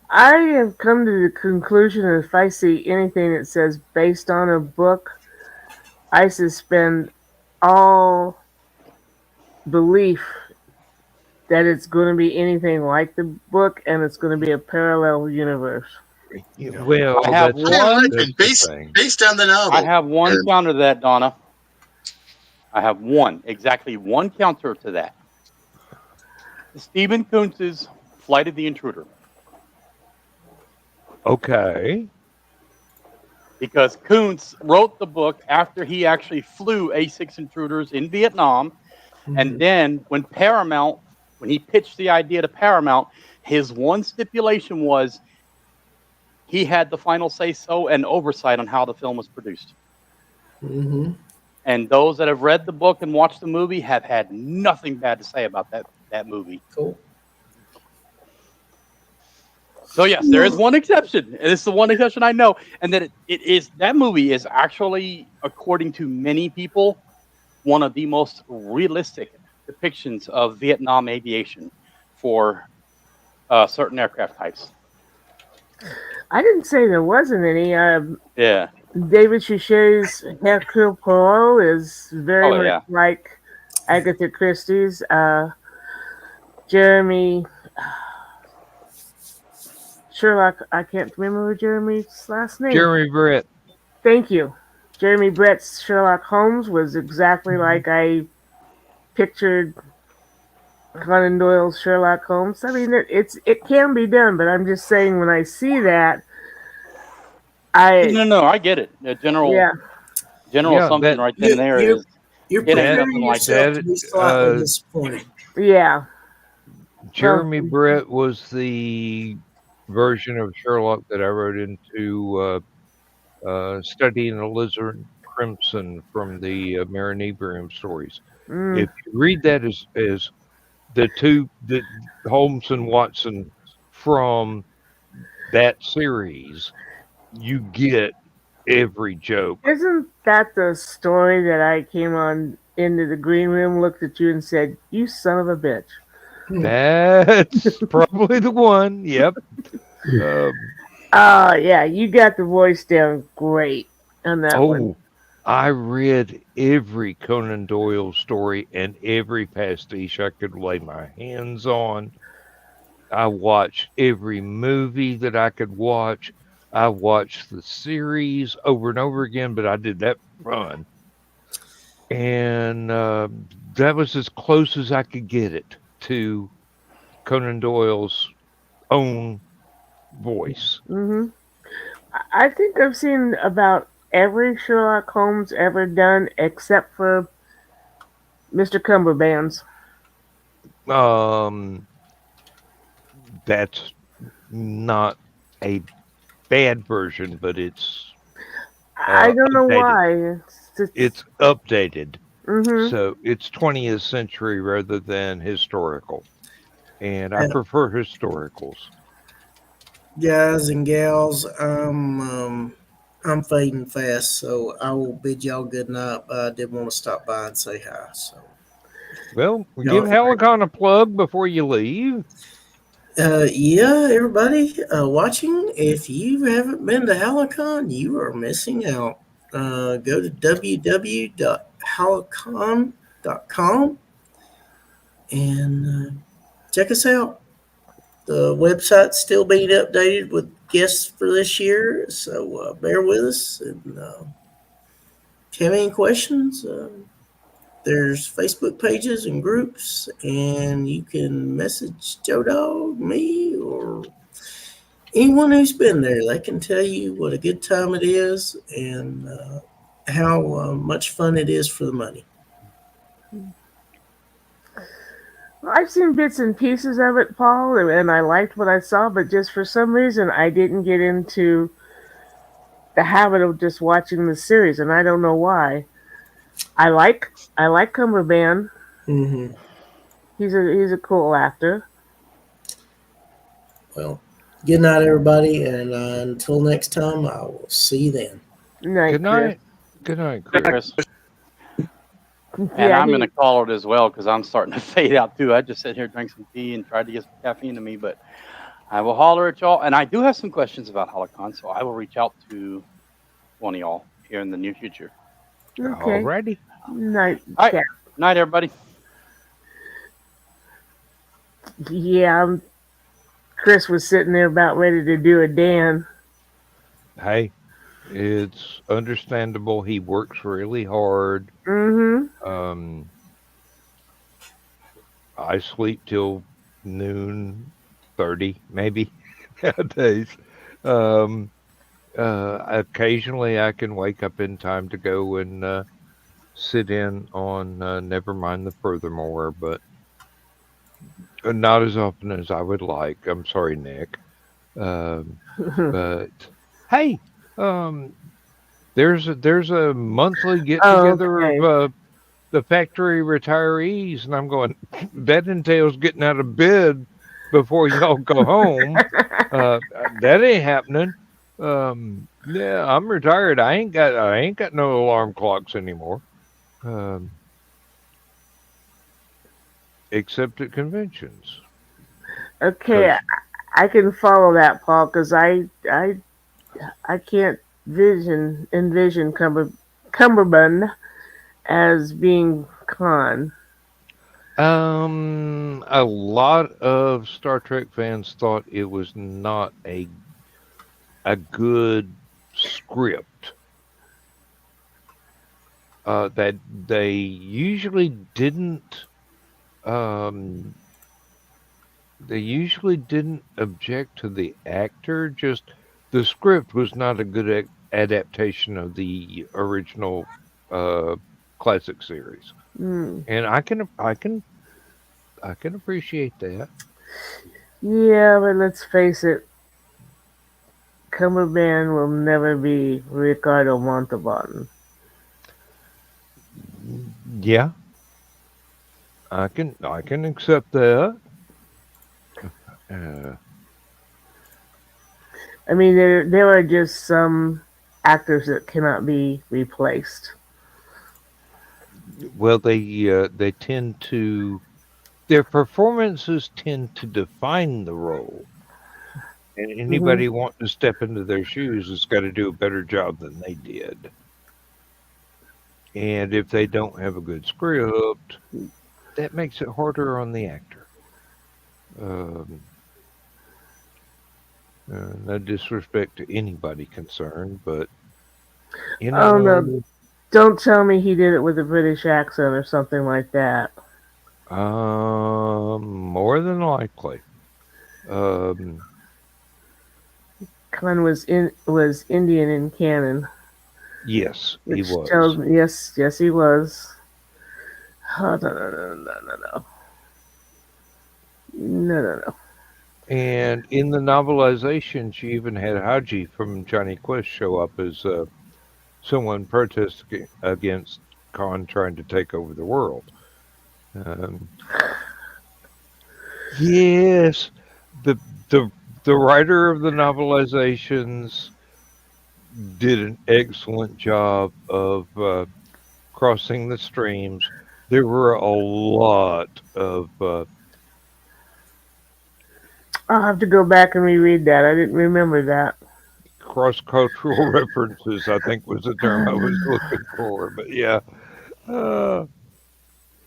F: I have come to the conclusion that if I see anything that says based on a book, I suspend all belief that it's going to be anything like the book and it's going to be a parallel universe.
B: Well,
C: I have
B: that's,
C: one.
B: that's the thing.
E: Based on the novel.
C: I have one counter to that, Donna. I have exactly one counter to that. Stephen Kuntz's Flight of the Intruder.
B: Okay.
C: Because Kuntz wrote the book after he actually flew A6 intruders in Vietnam. And then when he pitched the idea to Paramount, his one stipulation was he had the final say-so and oversight on how the film was produced.
H: Mm-hmm.
C: And those that have read the book and watched the movie have had nothing bad to say about that movie.
H: Cool.
C: So yes, there is one exception. And it's the one exception I know. And that that movie is actually, according to many people, one of the most realistic depictions of Vietnam aviation for certain aircraft types.
F: I didn't say there wasn't any.
C: Yeah.
F: David Suchet's Hercule Poirot is very much like Agatha Christie's. Jeremy Sherlock, I can't remember Jeremy's last name.
B: Jeremy Brett.
F: Thank you. Jeremy Brett's Sherlock Holmes was exactly like I pictured Conan Doyle's Sherlock Holmes. I mean, it can be done, but I'm just saying when I see that,
C: No, I get it. The general assumption right then and there is
H: you're
C: it ain't
H: preparing
C: nothing like
H: yourself
C: that.
H: to be slightly disappointed.
F: Yeah.
B: Jeremy Brett was the version of Sherlock that I wrote into Studying the Lizard Crimson from the Marinibrium stories. If you read that as the Holmes and Watson from that series, you get every joke.
F: Isn't that the story that I came on into the green room, looked at you and said, "You son of a bitch"?
B: That's probably the one. Yep.
F: Yeah, you got the voice down great on that one.
B: I read every Conan Doyle story and every pastiche I could lay my hands on. I watched every movie that I could watch. I watched the series over and over again, but I did that for fun. And that was as close as I could get it to Conan Doyle's own voice.
F: Mm-hmm. I think I've seen about every Sherlock Holmes ever done except for Mr. Cumberband's.
B: That's not a bad version, but it's
F: I don't know
B: updated.
F: why.
B: It's updated.
F: Mm-hmm.
B: So it's 20th century rather than historical. And I prefer historicals.
H: Guys and gals, I'm fading fast, so I will bid y'all good night. But I did want to stop by and say hi. So,
B: well, give Hallowcon a plug before you leave.
H: Yeah, everybody watching, if you haven't been to Hallowcon, you are missing out. Go to www.hallowcon.com and check us out. The website's still being updated with guests for this year, so bear with us. And if you have any questions, there's Facebook pages and groups, and you can message Joe Dog, me, or anyone who's been there. They can tell you what a good time it is and how much fun it is for the money.
F: I've seen bits and pieces of it, Paul, and I liked what I saw, but just for some reason I didn't get into the habit of just watching the series, and I don't know why. I like Cumberbatch.
H: Mm-hmm.
F: He's a cool actor.
H: Well, good night, everybody, and until next time, I will see you then.
F: Night,
B: Good night. Good night, Chris.
C: Chris.
F: Chris.
C: And
F: Yeah,
C: I'm going to call it as well because I'm starting to fade out too. I just sit here, drink some tea, and tried to get some caffeine to me, but I will holler at y'all. And I do have some questions about Hallowcon, so I will reach out to one of y'all here in the near future.
F: Okay.
B: Alrighty.
F: Night.
C: All right.
F: Cat.
C: Night, everybody.
F: Yeah, Chris was sitting there about ready to do a Dan.
B: Hey, it's understandable. He works really hard.
F: Mm-hmm.
B: I sleep till noon 30, maybe nowadays. Um, Occasionally I can wake up in time to go and sit in on Never Mind the Furthermore, but not as often as I would like. I'm sorry, Nick. But hey, um, there's a monthly get together
F: Okay.
B: of the factory retirees, and I'm going. That entails getting out of bed before y'all go home. That ain't happening. Yeah, I'm retired. I ain't got no alarm clocks anymore. Except at conventions.
F: Okay,
B: 'Cause-
F: I can follow that, Paul, because I can't envision Cumberbund as being Khan.
B: A lot of Star Trek fans thought it was not a good script. That they usually didn't. They usually didn't object to the actor. Just the script was not a good adaptation of the original classic series,
F: Mm.
B: and I can appreciate that.
F: Yeah, but let's face it, Cumberbund will never be Ricardo Montalban.
B: Yeah, I can accept that.
F: I mean, there are just some actors that cannot be replaced.
B: Well, they tend to their performances tend to define the role, and
F: Mm-hmm.
B: anybody wanting to step into their shoes has got to do a better job than they did. And if they don't have a good script, that makes it harder on the actor. Um, no disrespect to anybody concerned, but you
F: Oh no!
B: know,
F: Don't tell me he did it with a British accent or something like that.
B: more than likely. Um,
F: Khan was Indian in canon,
B: yes, he
F: which
B: was.
F: tells me yes he was. Oh, no.
B: And in the novelization, she even had Haji from Johnny Quest show up as someone protesting against Khan trying to take over the world. Yes, the the writer of the novelizations did an excellent job of crossing the streams. There were a lot of
F: I'll have to go back and reread that. I didn't remember that.
B: Cross-cultural references, I think, was the term I was looking for. But yeah,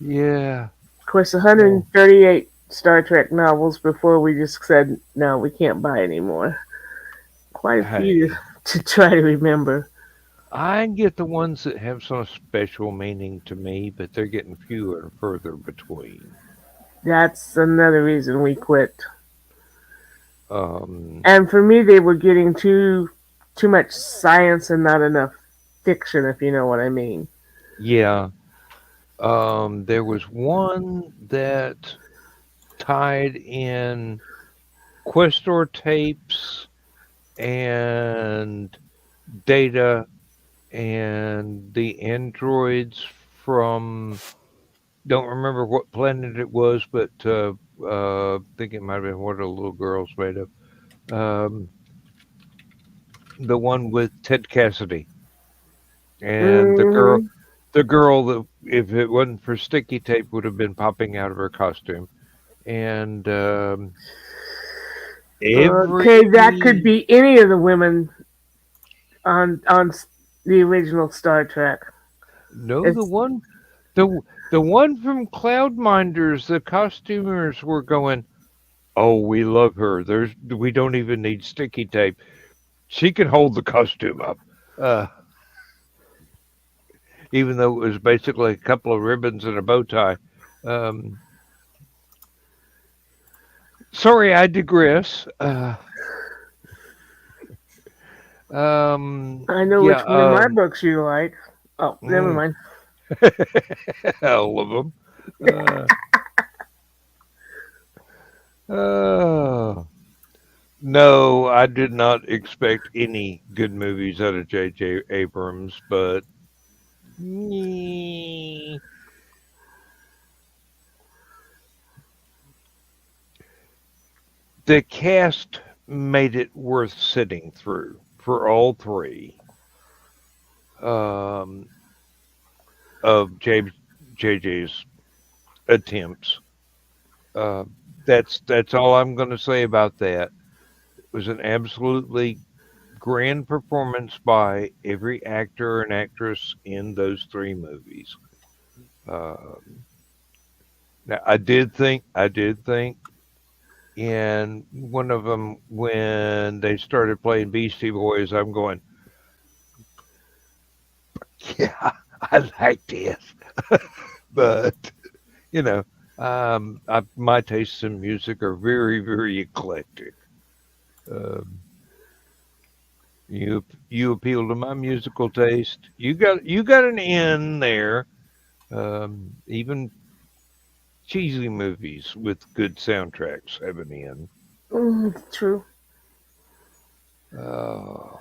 B: yeah.
F: Of course, 138 Star Trek novels before we just said, no, we can't buy anymore. Quite a few
B: Hey,
F: to try to remember.
B: I get the ones that have some special meaning to me, but they're getting fewer and further between.
F: That's another reason we quit.
B: Um,
F: And for me, they were getting too much science and not enough fiction, if you know what I mean.
B: yeah. There was one that tied in Questor tapes and Data and the androids from don't remember what planet it was, but I think it might have been what the little girls made of. Um, the one with Ted Cassidy and
F: Hmm.
B: the girl that if it wasn't for sticky tape would have been popping out of her costume, and
F: Okay, that could
B: every
F: be any of the women on the original Star Trek.
B: no
F: It's
B: the the one from Cloudminders, the costumers were going, "Oh, we love her. We don't even need sticky tape. She can hold the costume up." Uh, Even though it was basically a couple of ribbons and a bow tie. Um, Sorry, I digress.
F: I know
B: Yeah,
F: which one of my books you like. Oh, never
B: mm,
F: mind.
B: all of them. Uh, no, I did not expect any good movies out of J.J. Abrams, but mm, the cast made it worth sitting through for all three um, of JJ's attempts. Uh, that's all I'm going to say about that. It was an absolutely grand performance by every actor and actress in those three movies. Um, Now, I did think in one of them when they started playing Beastie Boys, I'm going, yeah, I like this, but you know, my tastes in music are very, very eclectic. Um, you appeal to my musical taste. You got an in there. Even cheesy movies with good soundtracks have an in.
F: True.
B: Uh,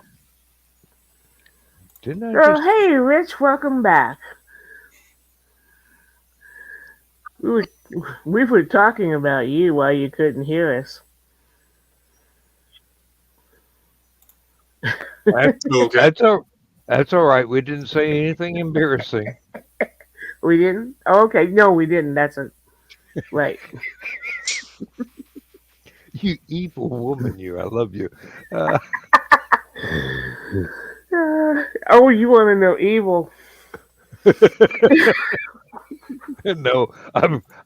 B: didn't I
F: Oh,
B: just?
F: hey, Rich, welcome back. We were we were talking about you while you couldn't hear us.
B: That,
E: Okay.
B: that's all right. We didn't say anything embarrassing.
F: We didn't. Oh, okay, no, we didn't. That's a right.
B: You evil woman, you. I love you. Uh,
F: Oh, you want to know evil?
B: no,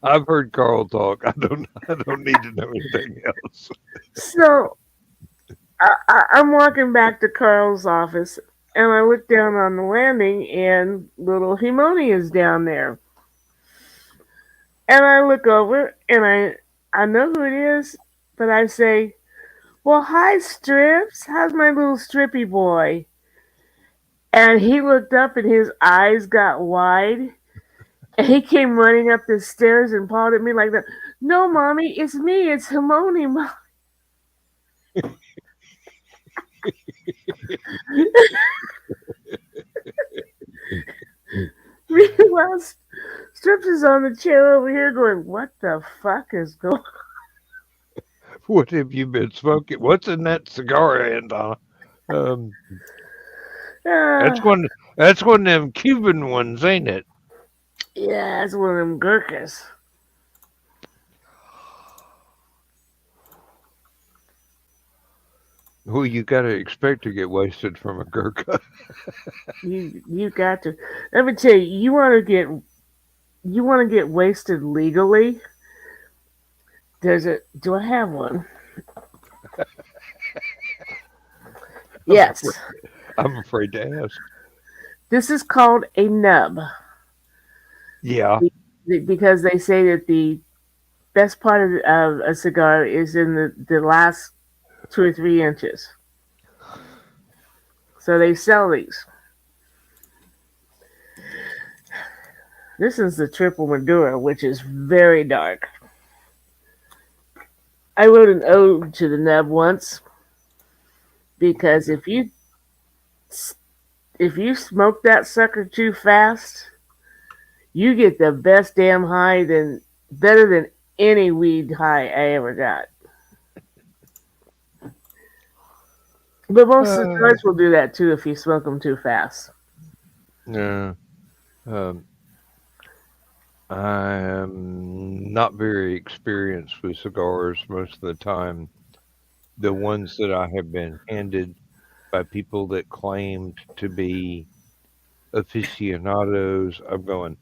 B: I've heard Carl talk. I don't need to know anything else.
F: So I'm walking back to Carl's office, and I look down on the landing, and little Himoni is down there. And I look over, and I know who it is, but I say, "Well, hi, Strips. How's my little strippy boy?" And he looked up, and his eyes got wide, and he came running up the stairs and pawed at me like that. No, mommy, it's me. It's Himoni. Meanwhile, Strips is on the chair over here going, "What the fuck is going
B: What have you been smoking? What's in that cigar end, huh? Um, that's
F: on?"
B: one. That's one of them Cuban ones, ain't it?
F: Yeah, it's one of them Gurkhas.
B: Well, you got to expect to get wasted from a Gurkha.
F: You got to. Let me tell you, you want to get wasted legally. There's a. Do I have one?
B: I'm
F: Yes.
B: afraid, I'm afraid to ask.
F: This is called a nub
B: Yeah.
F: because they say that the best part of a cigar is in the last 2 or 3 inches. So they sell these. This is the triple Maduro, which is very dark. I wrote an ode to the nub once because if you smoke that sucker too fast, you get the best damn high than better than any weed high I ever got. But most
B: Uh,
F: cigars will do that too if you smoke them too fast.
B: no. Um, I am not very experienced with cigars most of the time. The ones that I have been handed by people that claimed to be aficionados, I'm going,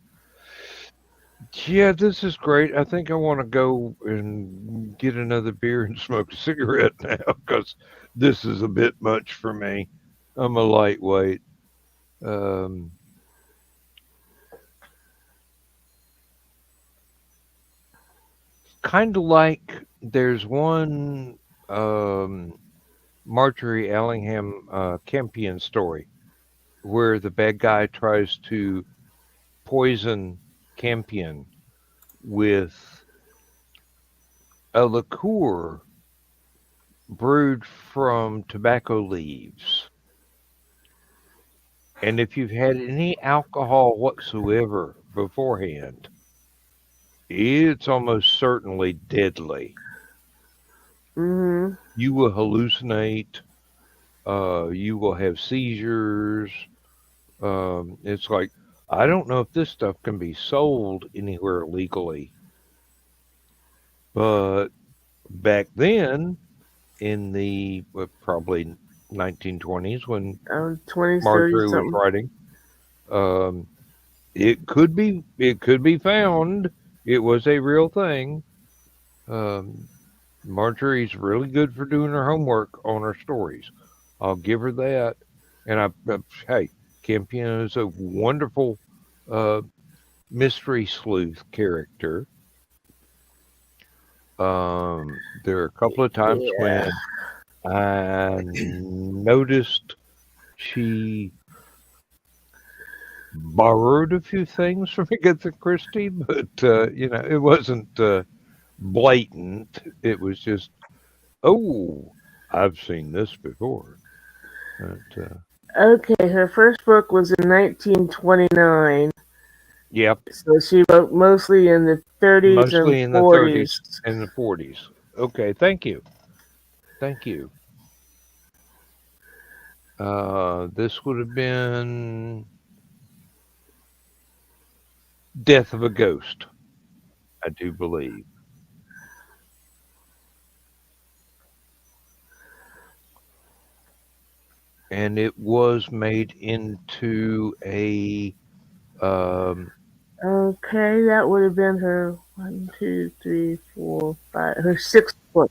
B: yeah, this is great. I think I want to go and get another beer and smoke a cigarette now because this is a bit much for me. I'm a lightweight. Um, kind of like there's one Marjorie Allingham Campion story where the bad guy tries to poison Campion with a liqueur brewed from tobacco leaves. And if you've had any alcohol whatsoever beforehand, it's almost certainly deadly.
F: Hmm.
B: You will hallucinate. You will have seizures. It's like, I don't know if this stuff can be sold anywhere legally, but back then, in the probably 1920s, when
F: 20s, 30s,
B: Marjorie was
F: something.
B: writing, um, it could be found. It was a real thing. Um, Marjorie's really good for doing her homework on her stories. I'll give her that. And hey, Campion is a wonderful uh, mystery sleuth character. There are a couple of times
F: Yeah.
B: when I noticed she borrowed a few things from Agatha Christie, but it wasn't blatant. It was just, oh, I've seen this before. But,
F: Okay, her first book was in 1929,
B: yep,
F: so she wrote mostly in the 30s and
B: mostly in the 30s
F: 40s.
B: and the 40s. Okay, thank you. Thank you. This would have been Death of a Ghost, I do believe. And it was made into a
F: Okay, that would have been her 1, 2, 3, 4, 5, her sixth book.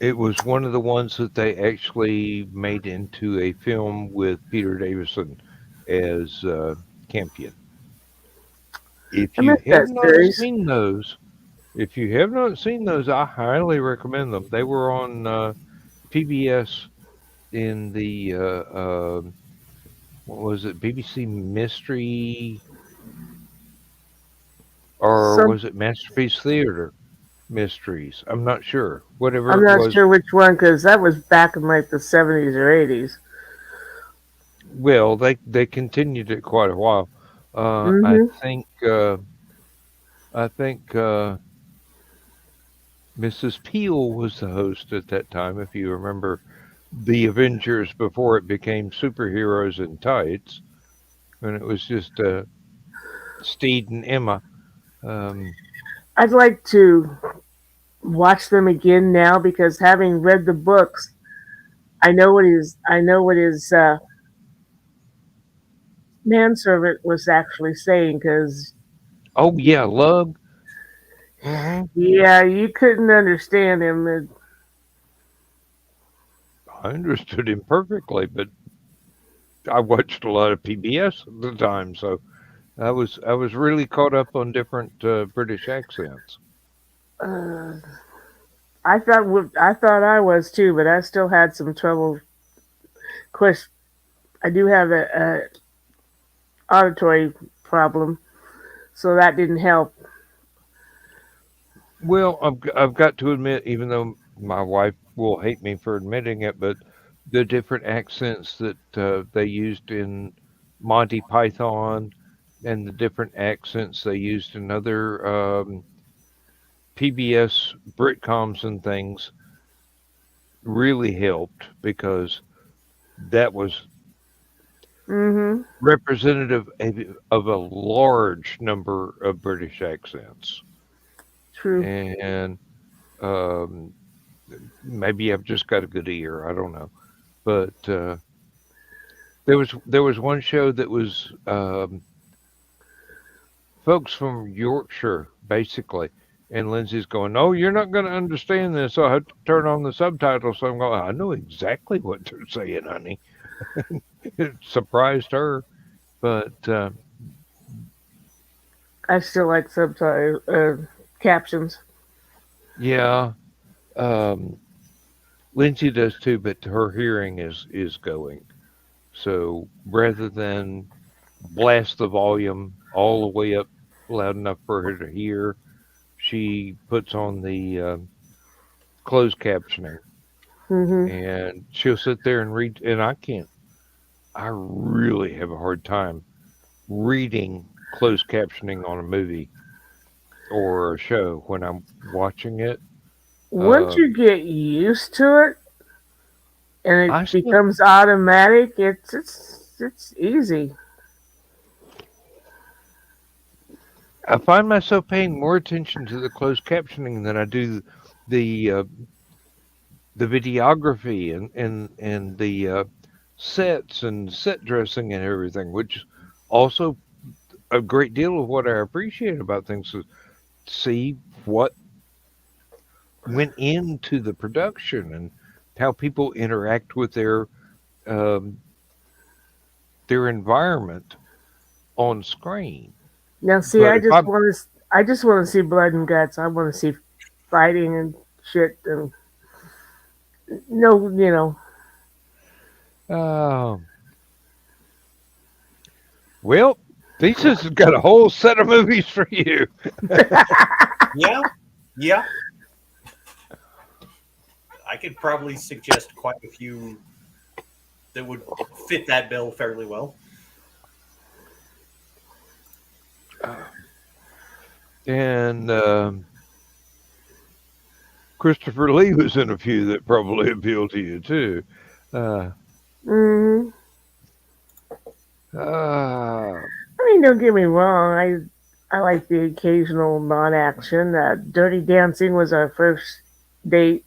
B: it was one of the ones that they actually made into a film with Peter Davison as Campion. If
F: I
B: you
F: missed
B: have
F: that
B: not
F: series.
B: seen those, I highly recommend them. They were on PBS in the what was it, BBC Mystery, or
F: Some
B: was it Masterpiece Theater Mysteries? I'm not sure. Whatever
F: I'm
B: it
F: not
B: was.
F: sure which one because that was back in like the 70s or 80s.
B: Well, they continued it quite a while. Uh, I
F: Hmm.
B: think uh, I think Mrs. Peel was the host at that time. If you remember the Avengers before it became superheroes in tights, when it was just Steed and Emma. Um,
F: I'd like to watch them again now because having read the books, I know what his manservant was actually saying because
B: Oh yeah, Lug. Hmm.
F: yeah, you couldn't understand him. And
B: I understood him perfectly, but I watched a lot of PBS at the time, so I was really caught up on different British accents.
F: uh, I thought I was too, but I still had some trouble. Of course, I do have a auditory problem, so that didn't help.
B: Well, I've got to admit, even though my wife will hate me for admitting it, but the different accents that they used in Monty Python and the different accents they used in other PBS Britcoms and things really helped because that was
F: Hmm.
B: representative of a large number of British accents.
F: True.
B: And um, maybe I've just got a good ear. I don't know. But there was one show that was folks from Yorkshire, basically. And Lindsay's going, "Oh, you're not going to understand this. So I have to turn on the subtitles." So I'm going, "I know exactly what they're saying, honey." It surprised her. But
F: I still like subtitle captions.
B: yeah, um, Lindsay does too, but her hearing is going. So rather than blast the volume all the way up loud enough for her to hear, she puts on the closed captioning,
F: Hmm.
B: and she'll sit there and read. And I can't. I really have a hard time reading closed captioning on a movie or a show when I'm watching it.
F: Once
B: Uh,
F: you get used to it and it
B: I still
F: becomes automatic, it's easy.
B: I find myself paying more attention to the closed captioning than I do the uh, the videography and the sets and set dressing and everything, which also a great deal of what I appreciate about things is see what went into the production and how people interact with um, their environment on screen.
F: Now, see,
B: But if I
F: I just want to see blood and guts. I want to see fighting and shit and no,
B: uh, well, Thesis has got a whole set of movies for you.
G: Yeah, yeah. I could probably suggest quite a few that would fit that bill fairly well.
B: And Christopher Lee was in a few that probably appeal to you too. Uh,
F: Hmm.
B: uh,
F: I mean, don't get me wrong. I like the occasional non-action. Dirty Dancing was our first date.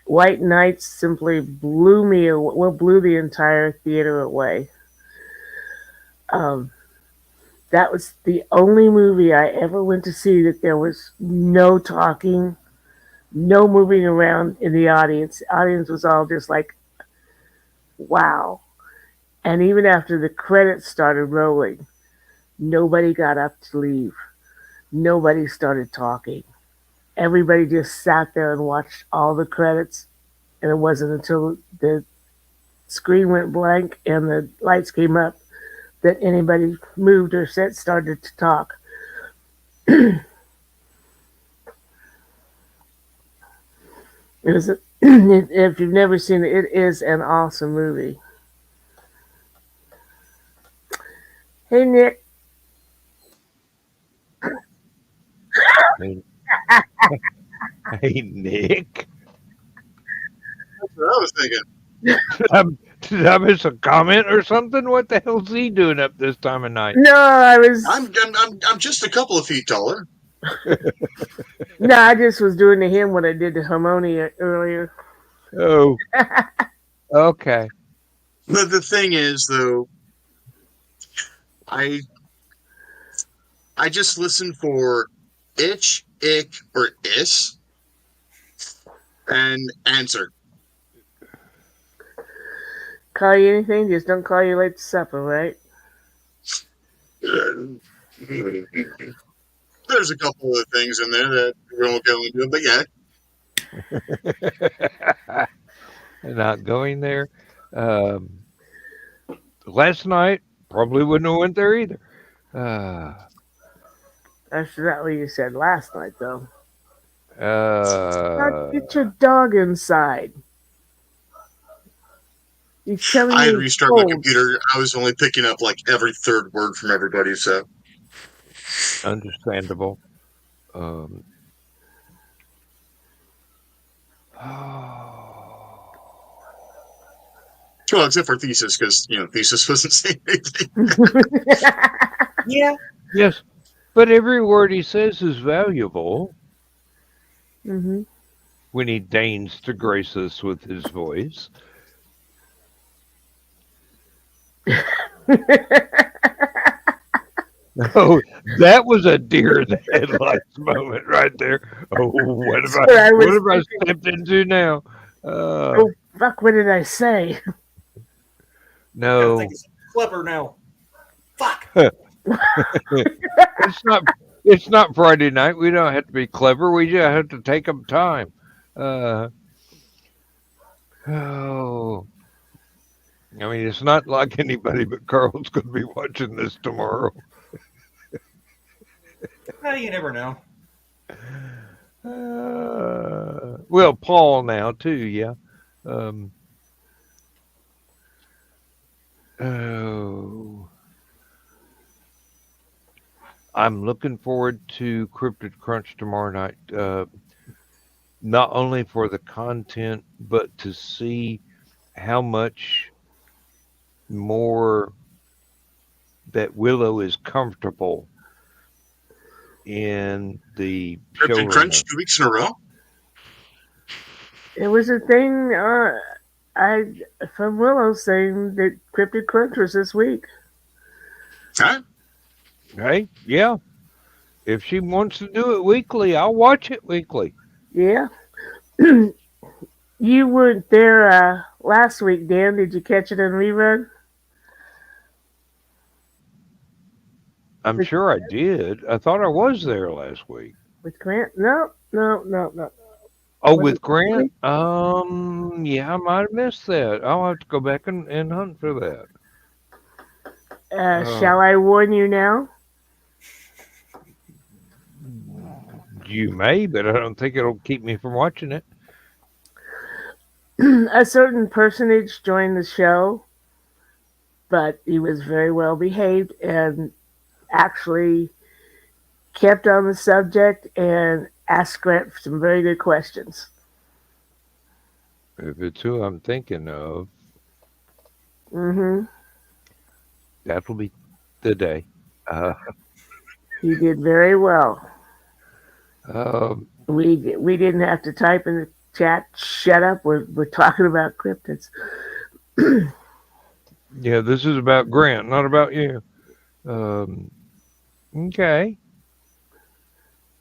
F: White Nights simply blew me away. Well, blew the entire theater away. Um, that was the only movie I ever went to see that there was no talking, no moving around in the audience. The audience was all just like, wow. And even after the credits started rolling, nobody got up to leave. Nobody started talking. Everybody just sat there and watched all the credits. And it wasn't until the screen went blank and the lights came up that anybody moved or started to talk. It was if you've never seen it, it is an awesome movie. Hey Nick,
B: hey, hey, Nick,
I: That's what I was thinking.
B: did I, did I miss a comment or something? What the hell's he doing up this time of night?
F: no, I was
I: I'm just a couple of feet taller.
F: No, I just was doing to him what I did to Harmonia earlier.
B: Oh, okay.
I: But the thing is, though, I just listen for itch, ick, or is, and answer.
F: Call you anything, just don't call you late to supper, right?
I: There's a couple of things in there that we won't go into, but yeah.
B: Not going there. Last night probably wouldn't have went there either.
F: That's not what you said last night, though.
B: Uh,
F: Get your dog inside. He's telling
I: I had
F: you
I: restart my
F: cold.
I: computer. I was only picking up like every third word from everybody, so.
B: understandable.
I: Well, except for Thesis, because, Thesis wasn't saying anything.
G: Yeah.
B: Yes, but every word he says is valuable
F: Mm-hmm.
B: when he deigns to grace us with his voice. Oh, that was a deer in the headlights moment right there. Oh, what have I stepped into now?
F: Oh, fuck, what did I say?
B: No.
G: I think it's clever now. Fuck.
B: It's not Friday night. We don't have to be clever. We just have to take up time. I mean, it's not like anybody but Carl's going to be watching this tomorrow.
G: You never know.
B: Well, Paul now too, yeah. I'm looking forward to Cryptid Crunch tomorrow night. Not only for the content, but to see how much more that Willow is comfortable in the
I: Cryptid
B: showrunner.
I: Crunch 2 weeks in a row?
F: It was a thing from Willow saying that Cryptid Crunch was this week.
I: Huh?
B: Hey, yeah. If she wants to do it weekly, I'll watch it weekly.
F: Yeah. You weren't there last week, Dan. Did you catch it in rerun?
B: I'm sure I did. I thought I was there last week.
F: With Grant? No.
B: Oh, with Grant? Yeah, I might have missed that. I'll have to go back and hunt for that.
F: Shall I warn you now?
B: You may, but I don't think it'll keep me from watching it.
F: A certain personage joined the show, but he was very well behaved and actually kept on the subject and asked Grant some very good questions.
B: If it's who I'm thinking of, that'll be the day.
F: He did very well.
B: We
F: didn't have to type in the chat, shut up, we're talking about cryptids.
B: Yeah, this is about Grant, not about you. Okay.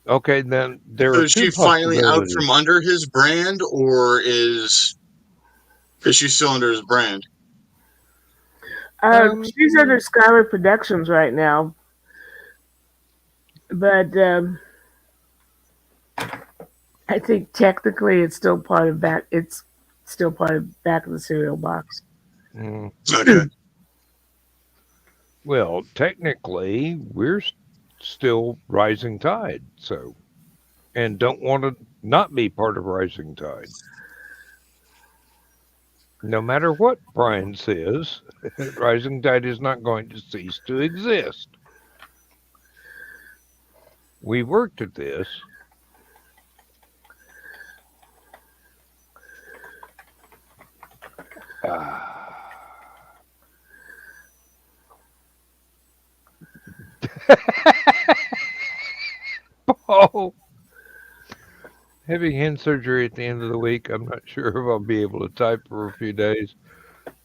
B: Okay, then there are
I: Is
B: two
I: she finally out
B: possibilities.
I: from under his brand, or is she still under his brand?
F: She's under Skylar Productions right now, but I think technically it's still part of back. It's still part of back of the cereal box.
I: Okay.
B: Well, technically, we're still Rising Tide, so, and don't want to not be part of Rising Tide. No matter what Brian says, Rising Tide is not going to cease to exist. We worked at this. Paul. Having hand surgery at the end of the week, I'm not sure if I'll be able to type for a few days.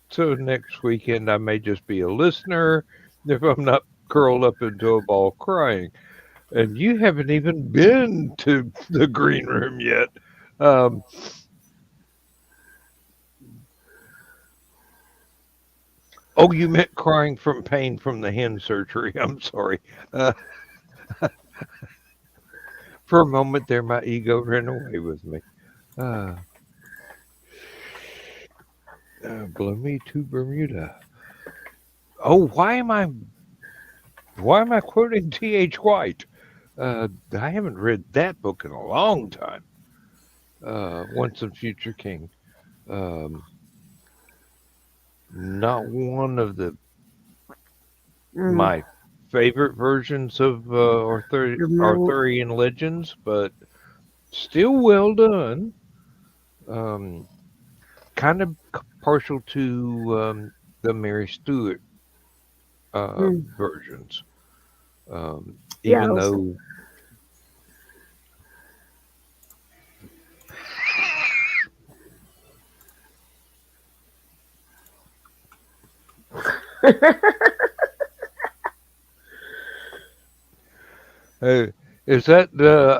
B: So next weekend, I may just be a listener if I'm not curled up into a ball crying. And you haven't even been to the green room yet. Oh, you meant crying from pain from the hand surgery. I'm sorry. For a moment there, my ego ran away with me. Blow me to Bermuda. Oh, why am I quoting T.H. White? I haven't read that book in a long time. Once and Future King. Not one of my favorite versions of Arthurian legends, but still well done. Kind of partial to the Mary Stuart versions, even though. Is that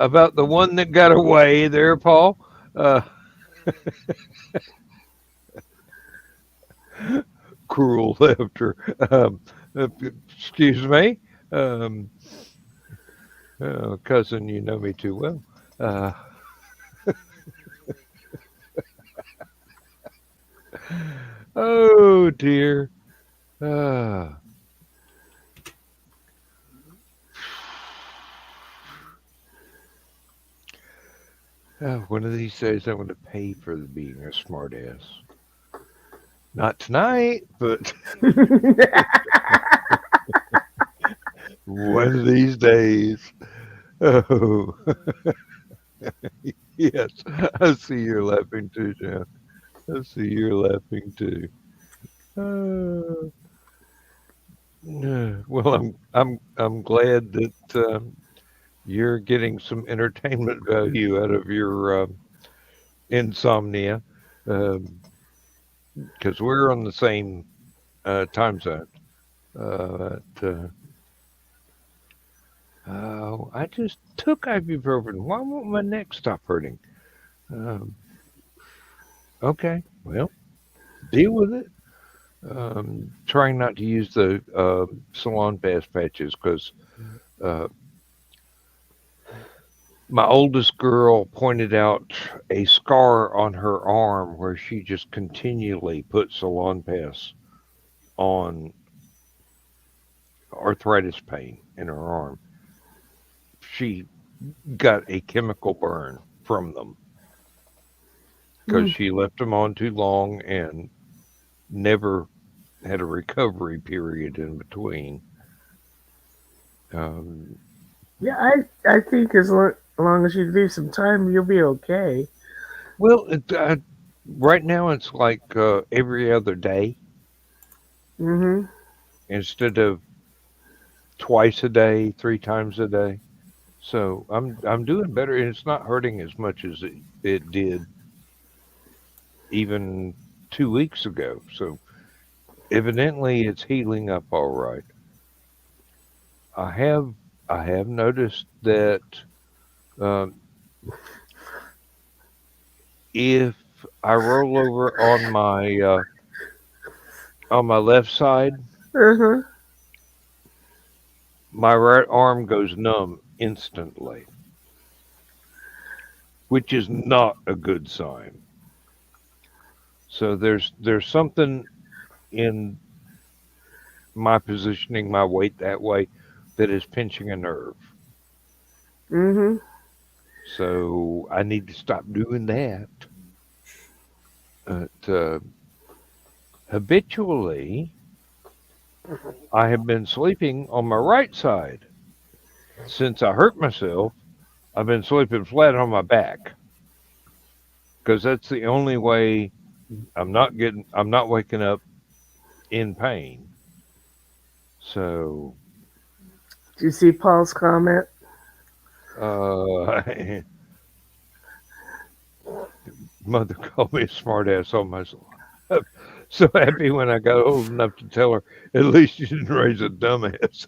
B: about the one that got away there, Paul? Cruel laughter. Excuse me. Cousin, you know me too well. Oh, dear. One of these days, I'm going to pay for being a smartass. Not tonight, but one of these days. Oh, yes. I see you're laughing too, John. I see you're laughing too. Well, I'm glad that you're getting some entertainment value out of your insomnia, because we're on the same time zone. I just took ibuprofen. Why won't my neck stop hurting? Okay, well, deal with it. Trying not to use the salon pass patches because my oldest girl pointed out a scar on her arm where she just continually put salon pass on arthritis pain in her arm. She got a chemical burn from them because she left them on too long and never had a recovery period in between.
F: Yeah, I think as long as you leave some time, you'll be okay.
B: Well, right now it's like every other day instead of twice a day, 3 times a day. So I'm doing better, and it's not hurting as much as it did even 2 weeks ago. So evidently it's healing up all right. I have noticed that if I roll over on my left side, my right arm goes numb instantly, which is not a good sign. So there's something in my positioning my weight that way that is pinching a nerve. So I need to stop doing that. But habitually, I have been sleeping on my right side. Since I hurt myself, I've been sleeping flat on my back because that's the only way I'm not waking up in pain. So,
F: do you see Paul's comment?
B: Uh, Mother called me a smartass all my life. So happy when I got old enough to tell her, at least you didn't raise a dumbass.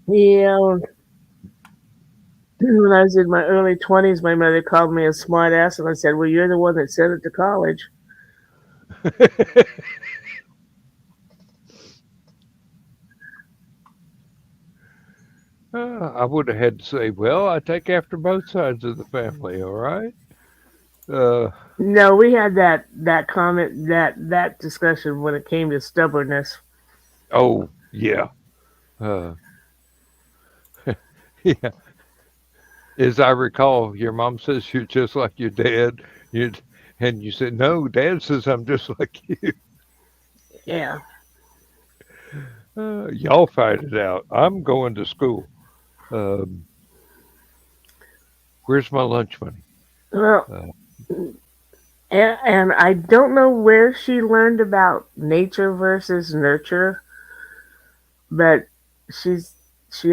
F: Yeah, when I was in my early 20s, my mother called me a smart ass, and I said, well, you're the one that sent it to college.
B: I would have had to say, well, I take after both sides of the family, all right? Uh,
F: No, we had that comment, that discussion when it came to stubbornness.
B: oh, yeah. Uh, yeah. As I recall, your mom says you're just like your dad. You and you said, no, Dad says I'm just like you.
F: Yeah.
B: Y'all fight it out. I'm going to school. Um, where's my lunch money?
F: Well,
B: Uh,
F: and I don't know where she learned about nature versus nurture, but she's she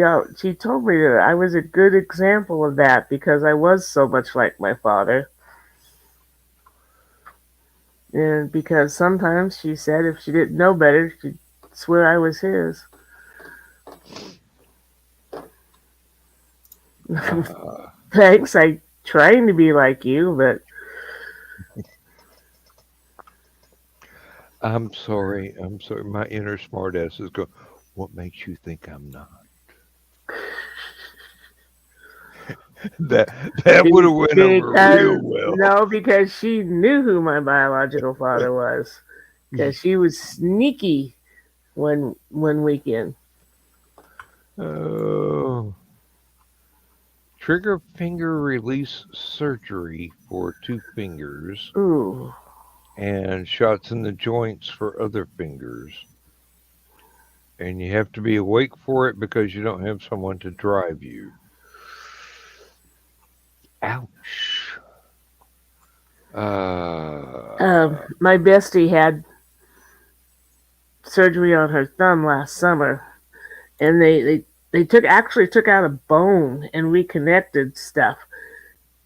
F: told me that I was a good example of that because I was so much like my father. And because sometimes she said if she didn't know better, she'd swear I was his.
B: uh,
F: Thanks, I trying to be like you, but
B: I'm sorry. I'm sorry. My inner smartass is going, what makes you think I'm not? That that would have went over real
F: because
B: well.
F: no, because she knew who my biological father was. Because she was sneaky one weekend.
B: Oh. Trigger finger release surgery for 2 fingers
F: Ooh,
B: and shots in the joints for other fingers. And you have to be awake for it because you don't have someone to drive you. Ouch. Uh,
F: my bestie had surgery on her thumb last summer, and they took out a bone and reconnected stuff,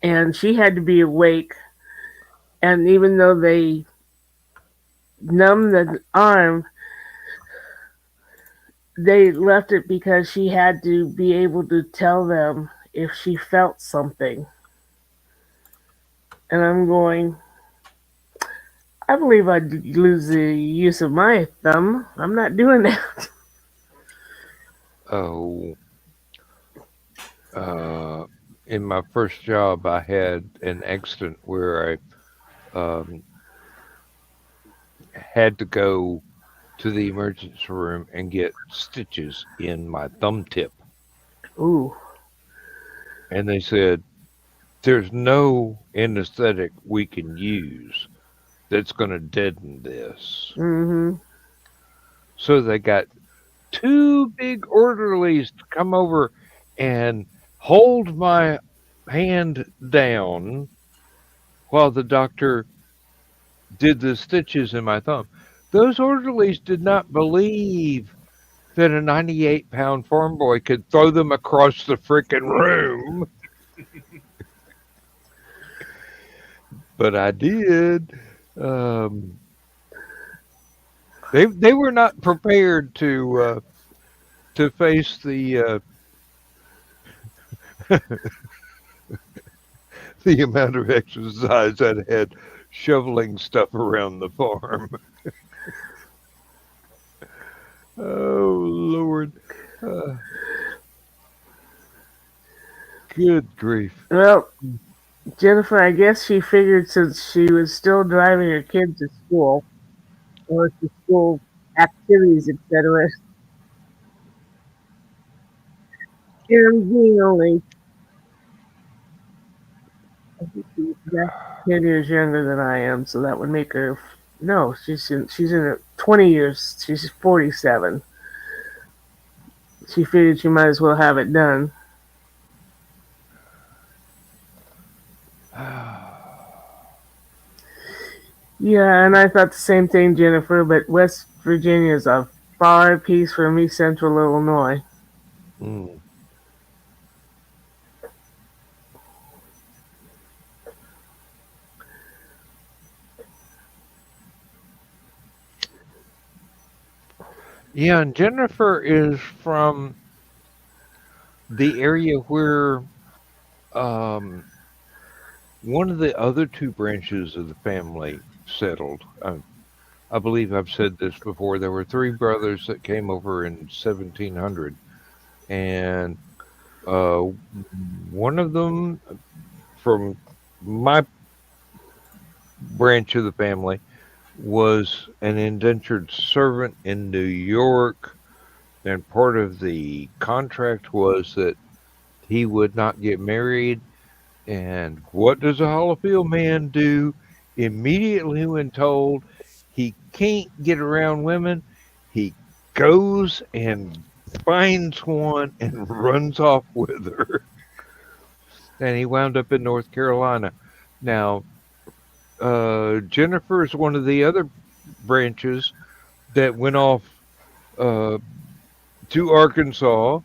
F: and she had to be awake. And even though they numbed the arm, they left it because she had to be able to tell them if she felt something. And I'm going, I believe I'd lose the use of my thumb. I'm not doing that.
B: oh, uh, in my first job, I had an accident where I had to go to the emergency room and get stitches in my thumb tip.
F: Ooh.
B: And they said, there's no anesthetic we can use that's going to deaden this.
F: Mm-hmm.
B: So they got 2 big orderlies to come over and hold my hand down while the doctor did the stitches in my thumb. Those orderlies did not believe that a 98-pound farm boy could throw them across the frickin' room, but I did. Um, they were not prepared to face the amount of exercise I'd had shoveling stuff around the farm. Oh Lord, uh, good grief!
F: Well, Jennifer, I guess she figured since she was still driving her kids to school or to school activities, etc., and being only, I think she's just 10 years younger than I am, so that would make her, no, she's in her 20 years, she's 47. She figured she might as well have it done. Yeah, and I thought the same thing, Jennifer, but West Virginia is a far piece from me, Central Illinois.
B: Mm. Yeah, and Jennifer is from the area where um, one of the other two branches of the family settled. I believe I've said this before. There were three brothers that came over in 1700, and uh, one of them from my branch of the family was an indentured servant in New York, and part of the contract was that he would not get married. And what does a Hollifield man do immediately when told he can't get around women? He goes and finds one and runs off with her. And he wound up in North Carolina. Now, Jennifer is one of the other branches that went off uh, to Arkansas,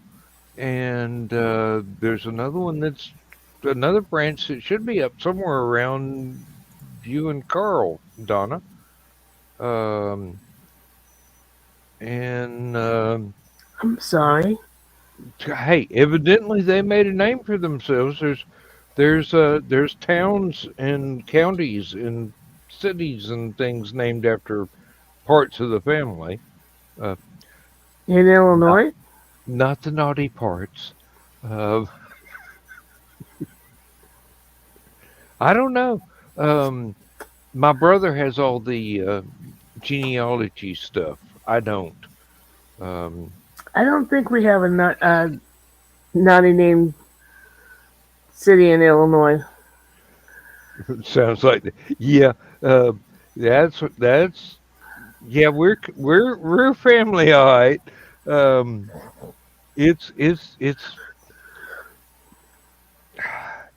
B: and there's another one that's another branch that should be up somewhere around you and Carl, Donna. Um, and
F: I'm sorry.
B: hey, evidently they made a name for themselves. There's towns and counties and cities and things named after parts of the family. Uh,
F: In
B: not,
F: Illinois?
B: not the naughty parts. Uh, I don't know. Um, my brother has all the genealogy stuff. I don't. Um,
F: I don't think we have a naughty named city in Illinois.
B: sounds like yeah. Uh, that's yeah. We're family, all right. Um, it's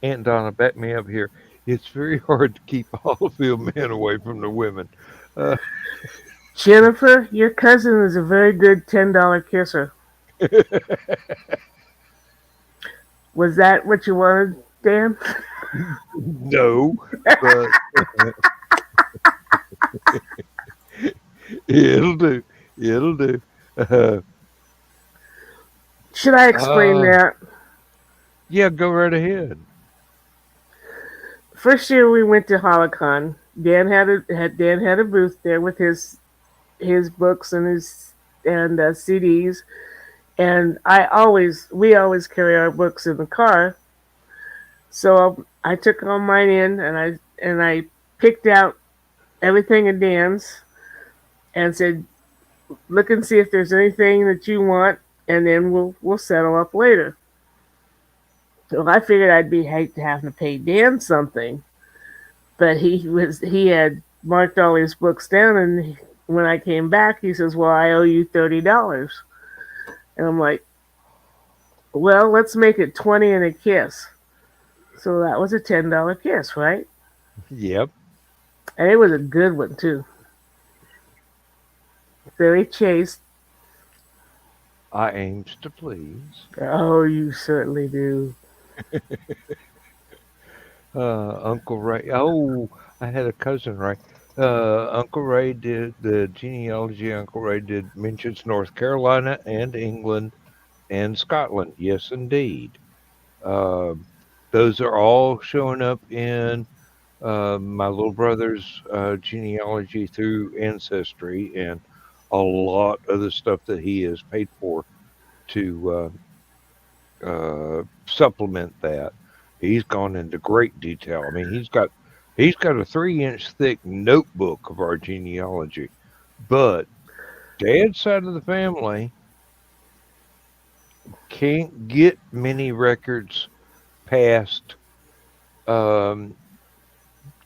B: Aunt Donna, back me up here. It's very hard to keep all of the men away from the women. Uh,
F: Jennifer, your cousin is a very good $10 kisser. Was that what you wanted, Dan?
B: no, but it'll do. It'll do. Uh,
F: Should I explain
B: uh,
F: that?
B: yeah, go right ahead.
F: First year we went to Hallowcon. Dan had a booth there with his books and his and CDs, and we always carry our books in the car. So I took all mine in and I picked out everything in Dan's and said, look and see if there's anything that you want, and then we'll settle up later. So I figured I'd be hate to have to pay Dan something, but he had marked all his books down, and when I came back, he says, "Well, I owe you $30," and I'm like, "Well, let's make it 20 and a kiss." So that was a $10 kiss, right?
B: Yep.
F: And it was a good one too. Very chaste.
B: I aims to please.
F: Oh, you certainly do.
B: Uncle Ray. Oh, I had a cousin, Ray. Uncle Ray did the genealogy. Uncle Ray did mentions North Carolina and England and Scotland. Yes, indeed. Um, those are all showing up in my little brother's genealogy through Ancestry and a lot of the stuff that he has paid for to supplement that. He's gone into great detail. I mean, he's got a 3-inch thick notebook of our genealogy. But Dad's side of the family can't get many records past um,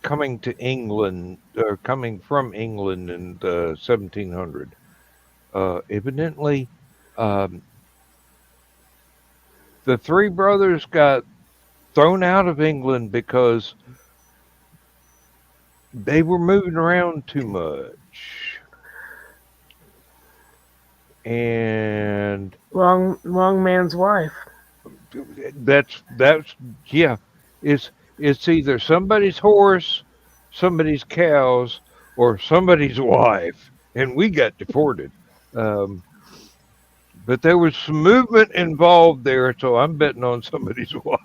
B: coming to England or coming from England in the 1700. Evidently, um, the three brothers got thrown out of England because they were moving around too much. and
F: Wrong man's wife.
B: that's yeah. It's either somebody's horse, somebody's cows, or somebody's wife, and we got deported. Um, but there was some movement involved there, so I'm betting on somebody's wife.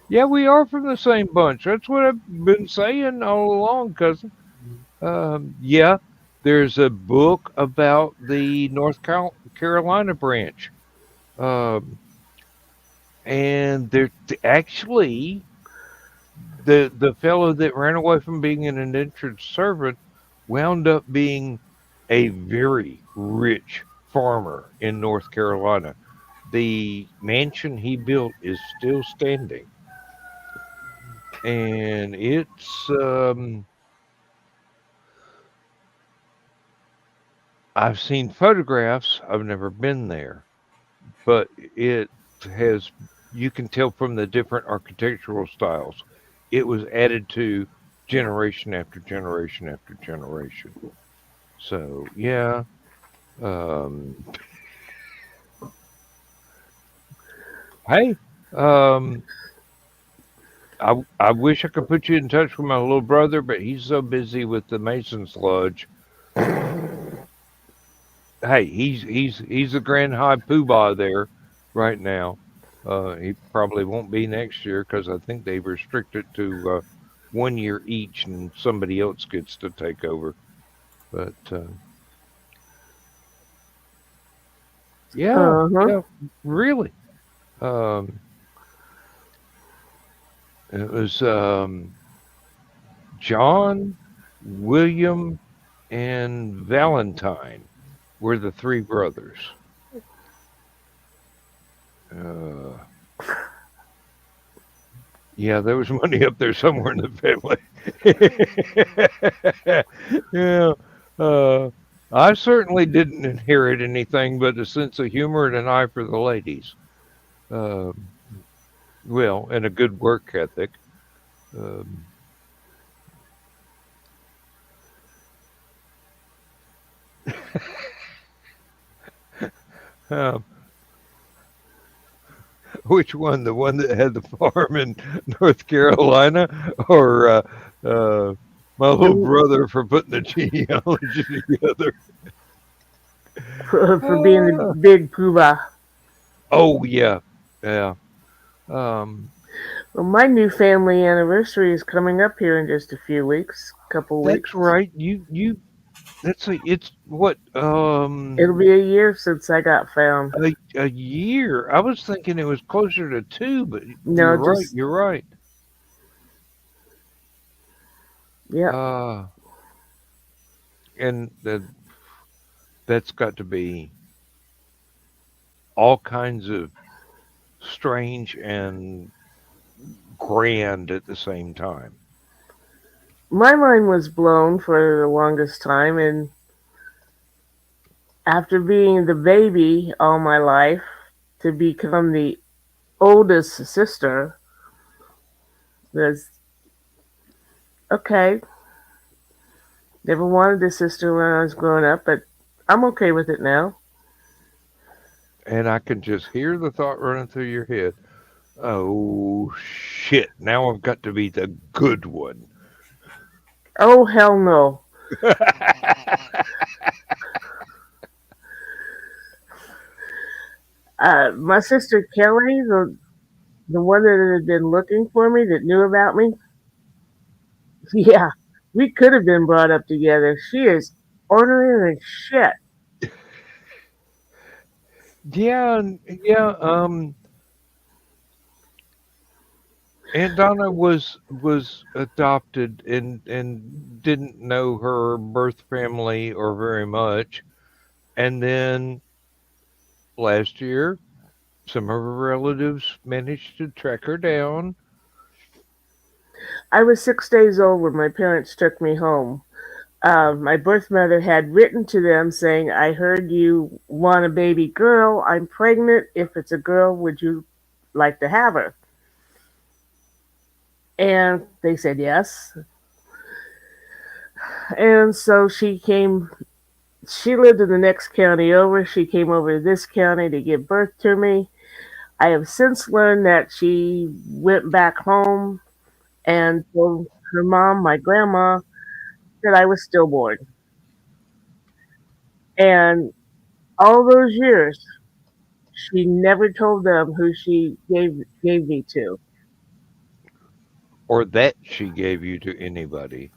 B: Yeah, we are from the same bunch. That's what I've been saying all along, cousin. Yeah, there's a book about the Carolina branch. Um, and they're actually the fellow that ran away from being an indentured servant wound up being a very rich farmer in North Carolina. The mansion he built is still standing, and I've seen photographs. I've never been there, but it has, you can tell from the different architectural styles. It was added to generation after generation after generation. So yeah, um, hey, um, I wish I could put you in touch with my little brother, but he's so busy with the Mason's Lodge. Hey, he's the Grand High Poobah there right now. He probably won't be next year because I think they've restricted to 1 year each, and somebody else gets to take over. But yeah,
F: Uh-huh.
B: yeah, really. Um, it was John, William, and Valentine were the three brothers. Uh, Yeah, there was money up there somewhere in the family. Yeah. Uh, I certainly didn't inherit anything but a sense of humor and an eye for the ladies. Um, well, and a good work ethic. Um, um, which one? The one that had the farm in North Carolina, or uh, my little
F: The,
B: brother for putting the genealogy together?
F: for being the
B: Uh,
F: big poobah.
B: oh yeah, yeah. Um,
F: Well, my new family anniversary is coming up here in just a few weeks, couple
B: That's
F: weeks.
B: right. Let's see, it's what,
F: It'll be a year since I got found.
B: a year. I was thinking it was closer to 2, but
F: No, just
B: you're right.
F: yep.
B: Uh, and that's got to be all kinds of strange and grand at the same time.
F: My mind was blown for the longest time, and after being the baby all my life, to become the oldest sister was okay. Never wanted a sister when I was growing up, but I'm okay with it now.
B: And I can just hear the thought running through your head. Oh shit, now I've got to be the good one.
F: Oh hell no. My sister Kelly, the one that had been looking for me, that knew about me, yeah, we could have been brought up together. She is ornery as shit.
B: Yeah, yeah. Aunt Donna was adopted and didn't know her birth family or very much. And then last year, some of her relatives managed to track her down.
F: I was 6 days old when my parents took me home. My birth mother had written to them saying, I heard you want a baby girl. I'm pregnant. If it's a girl, would you like to have her? And they said yes. And so she came she lived in the next county over. She came over to this county to give birth to me. I have since learned that she went back home and told her mom, my grandma, that I was stillborn. And all those years, she never told them who she gave me to.
B: Or that she gave you to anybody.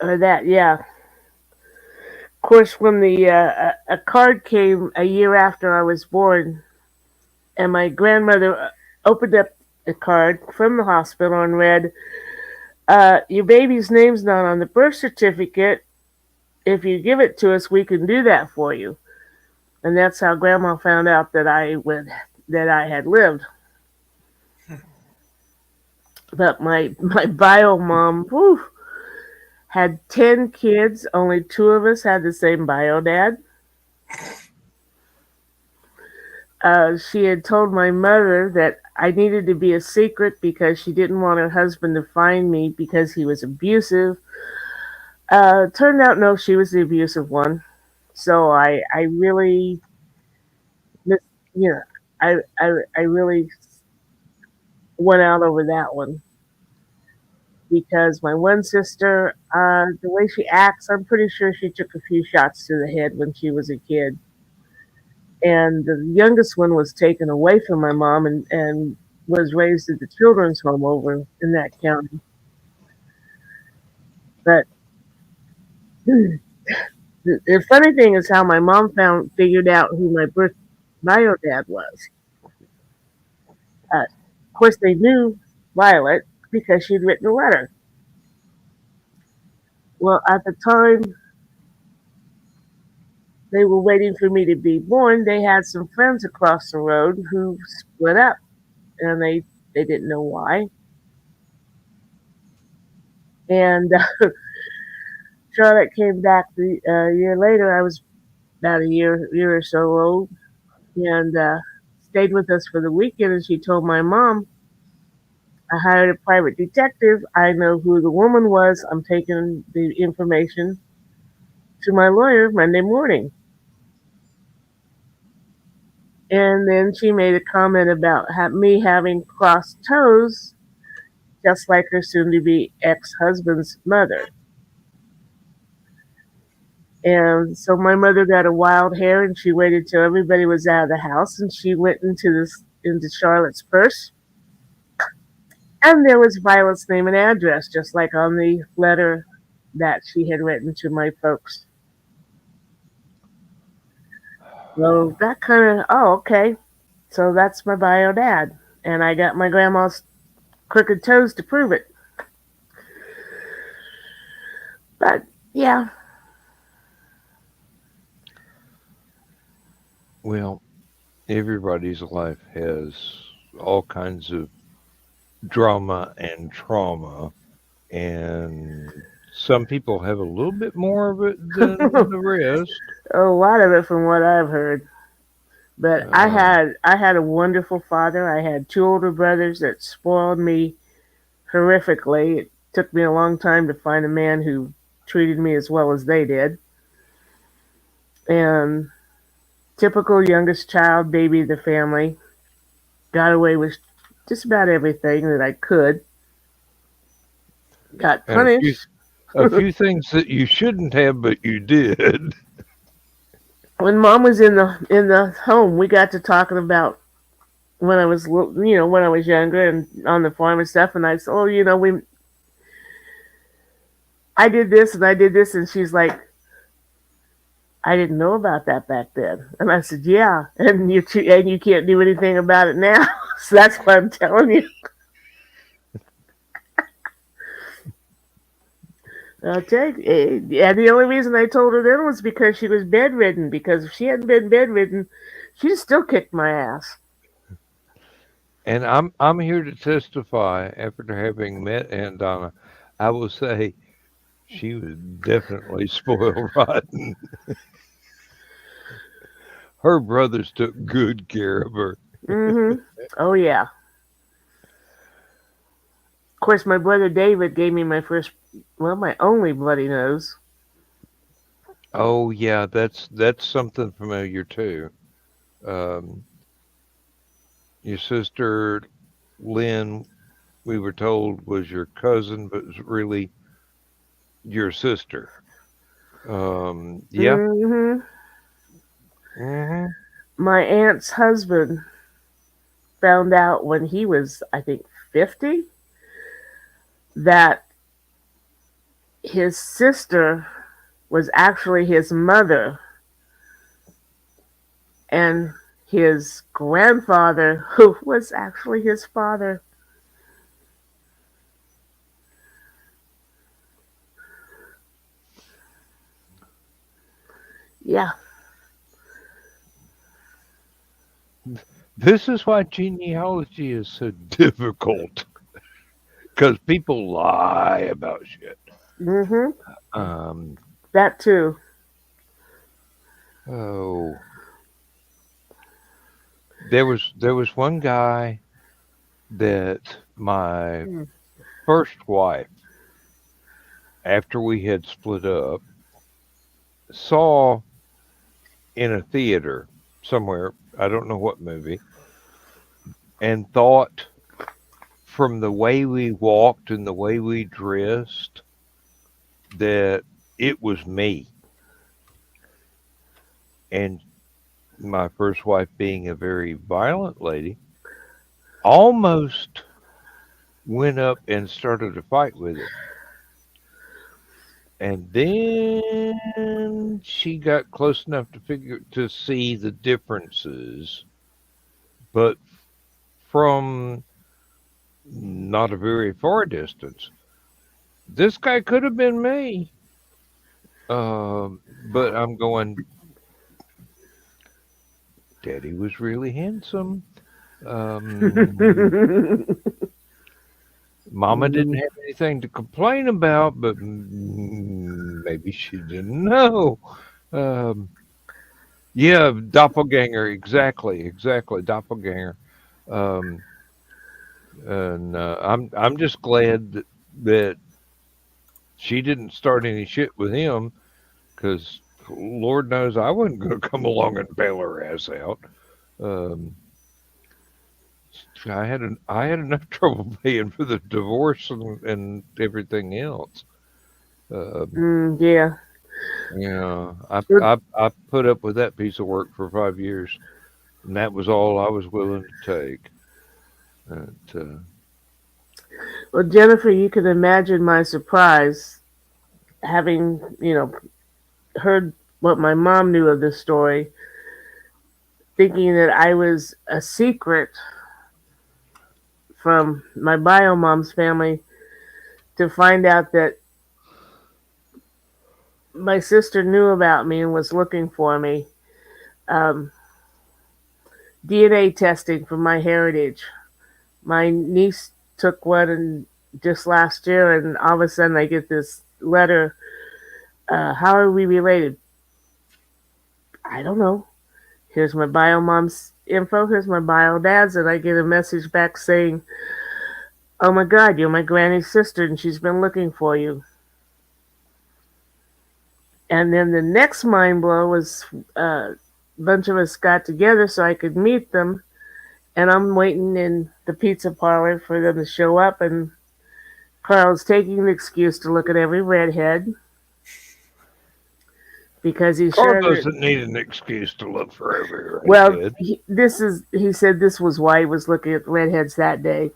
F: Or that, yeah. Of course, when the a card came a year after I was born, and my grandmother opened up the card from the hospital and read, "Your baby's name's not on the birth certificate. If you give it to us, we can do that for you." And that's how Grandma found out that I had lived. But my bio mom, whew, had 10 kids. Only 2 of us had the same bio dad. She had told my mother that I needed to be a secret because she didn't want her husband to find me because he was abusive. Turned out, no, she was the abusive one. So I really, you know, I really went out over that one because my one sister, the way she acts, I'm pretty sure she took a few shots to the head when she was a kid. And the youngest one was taken away from my mom and was raised at the children's home over in that county. But the funny thing is how my mom figured out who my birth bio dad was. Of course, they knew Violet because she'd written a letter. Well, at the time they were waiting for me to be born, they had some friends across the road who split up, and they didn't know why. And Charlotte came back a year later. I was about a year or so old, and stayed with us for the weekend. And she told my mom, "I hired a private detective. I know who the woman was. I'm taking the information to my lawyer Monday morning." And then she made a comment about me having crossed toes, just like her soon-to-be ex-husband's mother. And so my mother got a wild hair, and she waited till everybody was out of the house, and she went into Charlotte's purse, and there was Violet's name and address, just like on the letter that she had written to my folks. So that kind of, oh, okay. So that's my bio dad, and I got my grandma's crooked toes to prove it. But yeah.
B: Well, everybody's life has all kinds of drama and trauma, and some people have a little bit more of it than the rest.
F: A lot of it from what I've heard. But I had a wonderful father. I had 2 older brothers that spoiled me horrifically. It took me a long time to find a man who treated me as well as they did. And typical youngest child, baby of the family, got away with just about everything that I could. Got
B: And
F: punished.
B: a few things that you shouldn't have, but you did.
F: When Mom was in the home, we got to talking about when I was when I was younger and on the farm and stuff. And I said, "Oh, I did this and I did this," and she's like, "I didn't know about that back then." And I said, "Yeah, and you can't do anything about it now." So that's what I'm telling you. I'll tell you. Yeah, the only reason I told her then was because she was bedridden. Because if she hadn't been bedridden, she'd still kicked my ass.
B: And I'm here to testify after having met Aunt Donna. I will say she was definitely spoiled rotten. Her brothers took good care of her.
F: Mm-hmm. Oh yeah. Of course, my brother David gave me my only bloody nose.
B: Oh yeah, that's something familiar too. Um, your sister Lynn, we were told was your cousin, but was really your sister. Yeah.
F: Hmm.
B: Hmm.
F: My aunt's husband found out when he was, I think, 50, that his sister was actually his mother, and his grandfather, who was actually his father. Yeah.
B: This is why genealogy is so difficult because people lie about shit.
F: Hmm.
B: Um,
F: That too.
B: oh, there was one guy that my
F: Mm.
B: first wife, after we had split up, saw in a theater somewhere. I don't know what movie, and thought from the way we walked and the way we dressed that it was me. And my first wife, being a very violent lady, almost went up and started a fight with him. And then she got close enough to see the differences, but from not a very far distance. This guy could have been me. But I'm going, Daddy was really handsome. Um, Mama didn't have anything to complain about, but maybe she didn't know. Um, yeah, doppelganger, exactly, doppelganger. Um, and I'm just glad that she didn't start any shit with him, because Lord knows I wasn't going to come along and bail her ass out. Um, I had enough trouble paying for the divorce and everything else. Um,
F: Yeah.
B: yeah, I,
F: Well,
B: I I put up with that piece of work for 5 years, and that was all I was willing to take. And,
F: well, Jennifer, you can imagine my surprise having, heard what my mom knew of this story, thinking that I was a secret from my bio mom's family, to find out that my sister knew about me and was looking for me. Um, DNA testing for my heritage. My niece took one just last year, and all of a sudden I get this letter. How are we related? I don't know. Here's my bio mom's info. Here's my bio dad's, and I get a message back saying, "Oh my God, you're my granny's sister, and she's been looking for you." And then the next mind blow was a bunch of us got together so I could meet them, and I'm waiting in the pizza parlor for them to show up, and Carl's taking an excuse to look at every redhead because he's
B: Carl
F: sure that.
B: doesn't need an excuse to look for every
F: Well,
B: redhead.
F: he said this was why he was looking at redheads that day,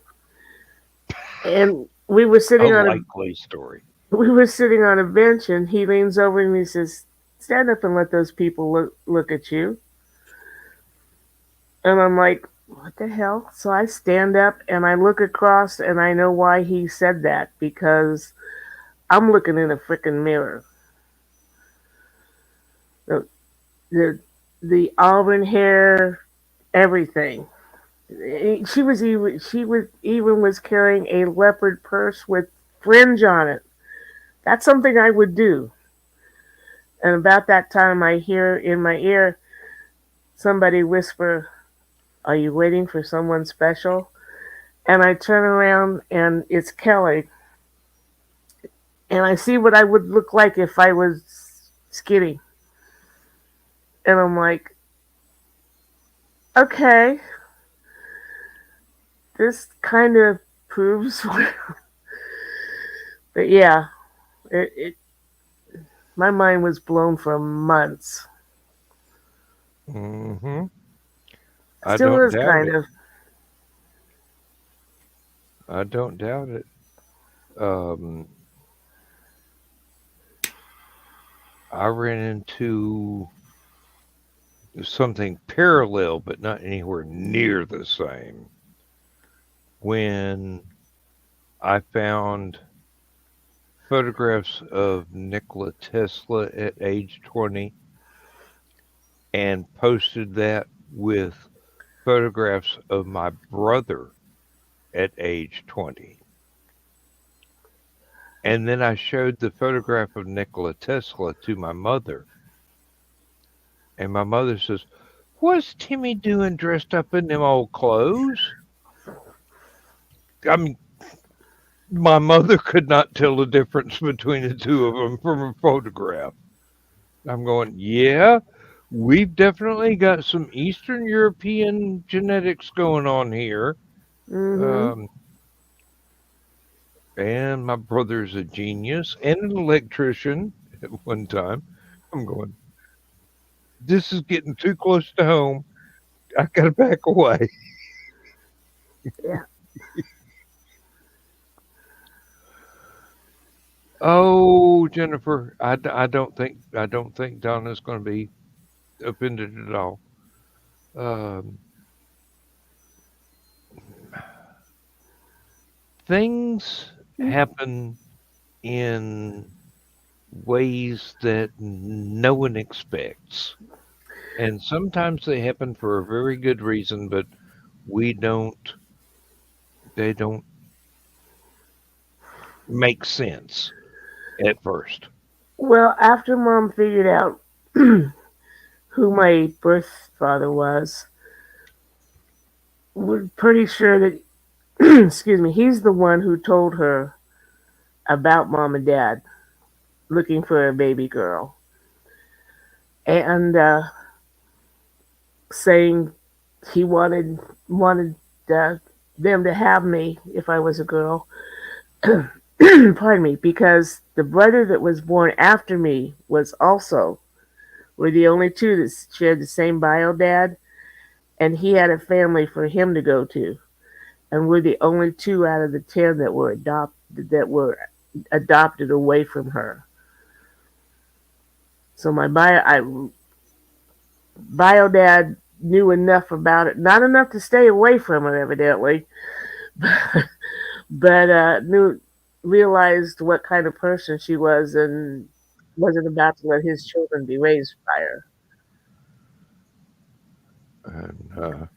F: and we were
B: A
F: sitting on a
B: likely story.
F: we were sitting on a bench, and he leans over and he says, "Stand up and let those people look at you." And I'm like, "What the hell?" So I stand up and I look across, and I know why he said that, because I'm looking in a freaking mirror. The the the auburn hair, everything. She was even carrying a leopard purse with fringe on it. That's something I would do. And about that time, I hear in my ear somebody whisper, "Are you waiting for someone special?" And I turn around, and it's Kelly. And I see what I would look like if I was skinny. And I'm like, okay, this kind of proves. But yeah, it my mind was blown for months.
B: Mm-hmm. I
F: Still
B: don't
F: is
B: doubt
F: kind
B: it.
F: of.
B: I don't doubt it. Um, I ran into something parallel, but not anywhere near the same, when I found photographs of Nikola Tesla at age 20 and posted that with photographs of my brother at age 20. And then I showed the photograph of Nikola Tesla to my mother. And my mother says, "What's Timmy doing dressed up in them old clothes?" I mean, my mother could not tell the difference between the two of them from a photograph. I'm going, yeah, we've definitely got some Eastern European genetics going on here.
F: Hmm.
B: Um, and my brother's a genius and an electrician at one time. I'm going, this is getting too close to home. I got to back away.
F: Yeah.
B: Oh, Jennifer, I don't think Donna's going to be offended at all. Um, things happen in ways that no one expects. And sometimes they happen for a very good reason, but we don't, they don't make sense at first.
F: Well, after Mom figured out who my birth father was, we're pretty sure that, excuse me, he's the one who told her about Mom and Dad looking for a baby girl. And saying he wanted uh, them to have me if I was a girl. Pardon me, because the brother that was born after me was also were the only two that shared the same bio dad, and he had a family for him to go to, and we're the only two out of the 10 that were adopted away from her. So my bio dad knew enough about it, not enough to stay away from her, evidently, but realized what kind of person she was and wasn't about to let his children be raised by her.
B: And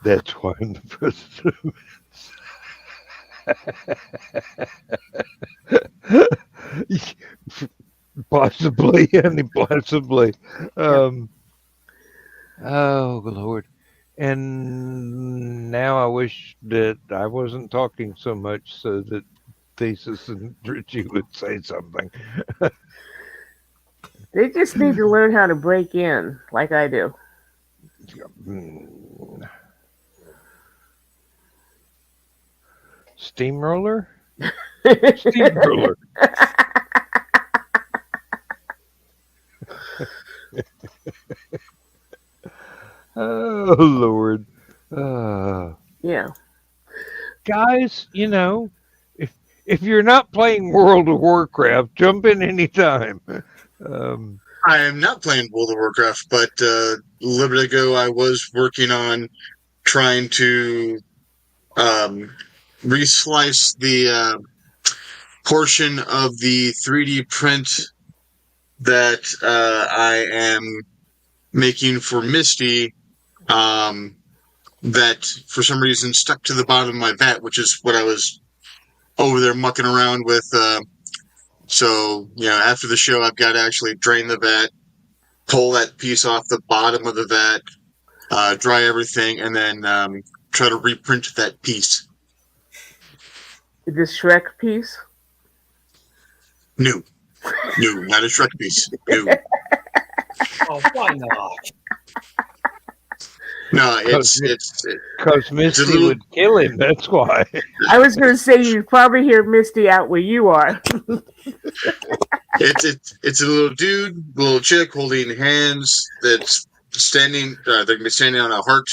B: that's why I'm the president. Possibly, honey, possibly.
F: Yep.
B: Oh, Lord. And now I wish that I wasn't talking so much so that Thesis and Richie would say something.
F: They just need to learn how to break in, like I do.
B: Mm. Steamroller? Steamroller. Oh, Lord.
F: Yeah.
B: Guys, if you're not playing World of Warcraft, jump in anytime.
I: I am not playing World of Warcraft, but a little bit ago I was working on trying to reslice the portion of the 3D print that I am making for Misty that for some reason stuck to the bottom of my vat, which is what I was over there mucking around with. So, after the show, I've got to actually drain the vat, pull that piece off the bottom of the vat, dry everything, and then try to reprint that piece.
F: The Shrek piece?
I: New. No, not a Shrek piece. No,
G: Oh, why not?
I: no,
B: Because
I: it's
B: because
I: a
B: Misty
I: little.
B: would kill him. That's why.
F: I was going to say you'd probably hear Misty out where you are.
I: It's a little dude, little chick holding hands that's standing. They're gonna be standing on a heart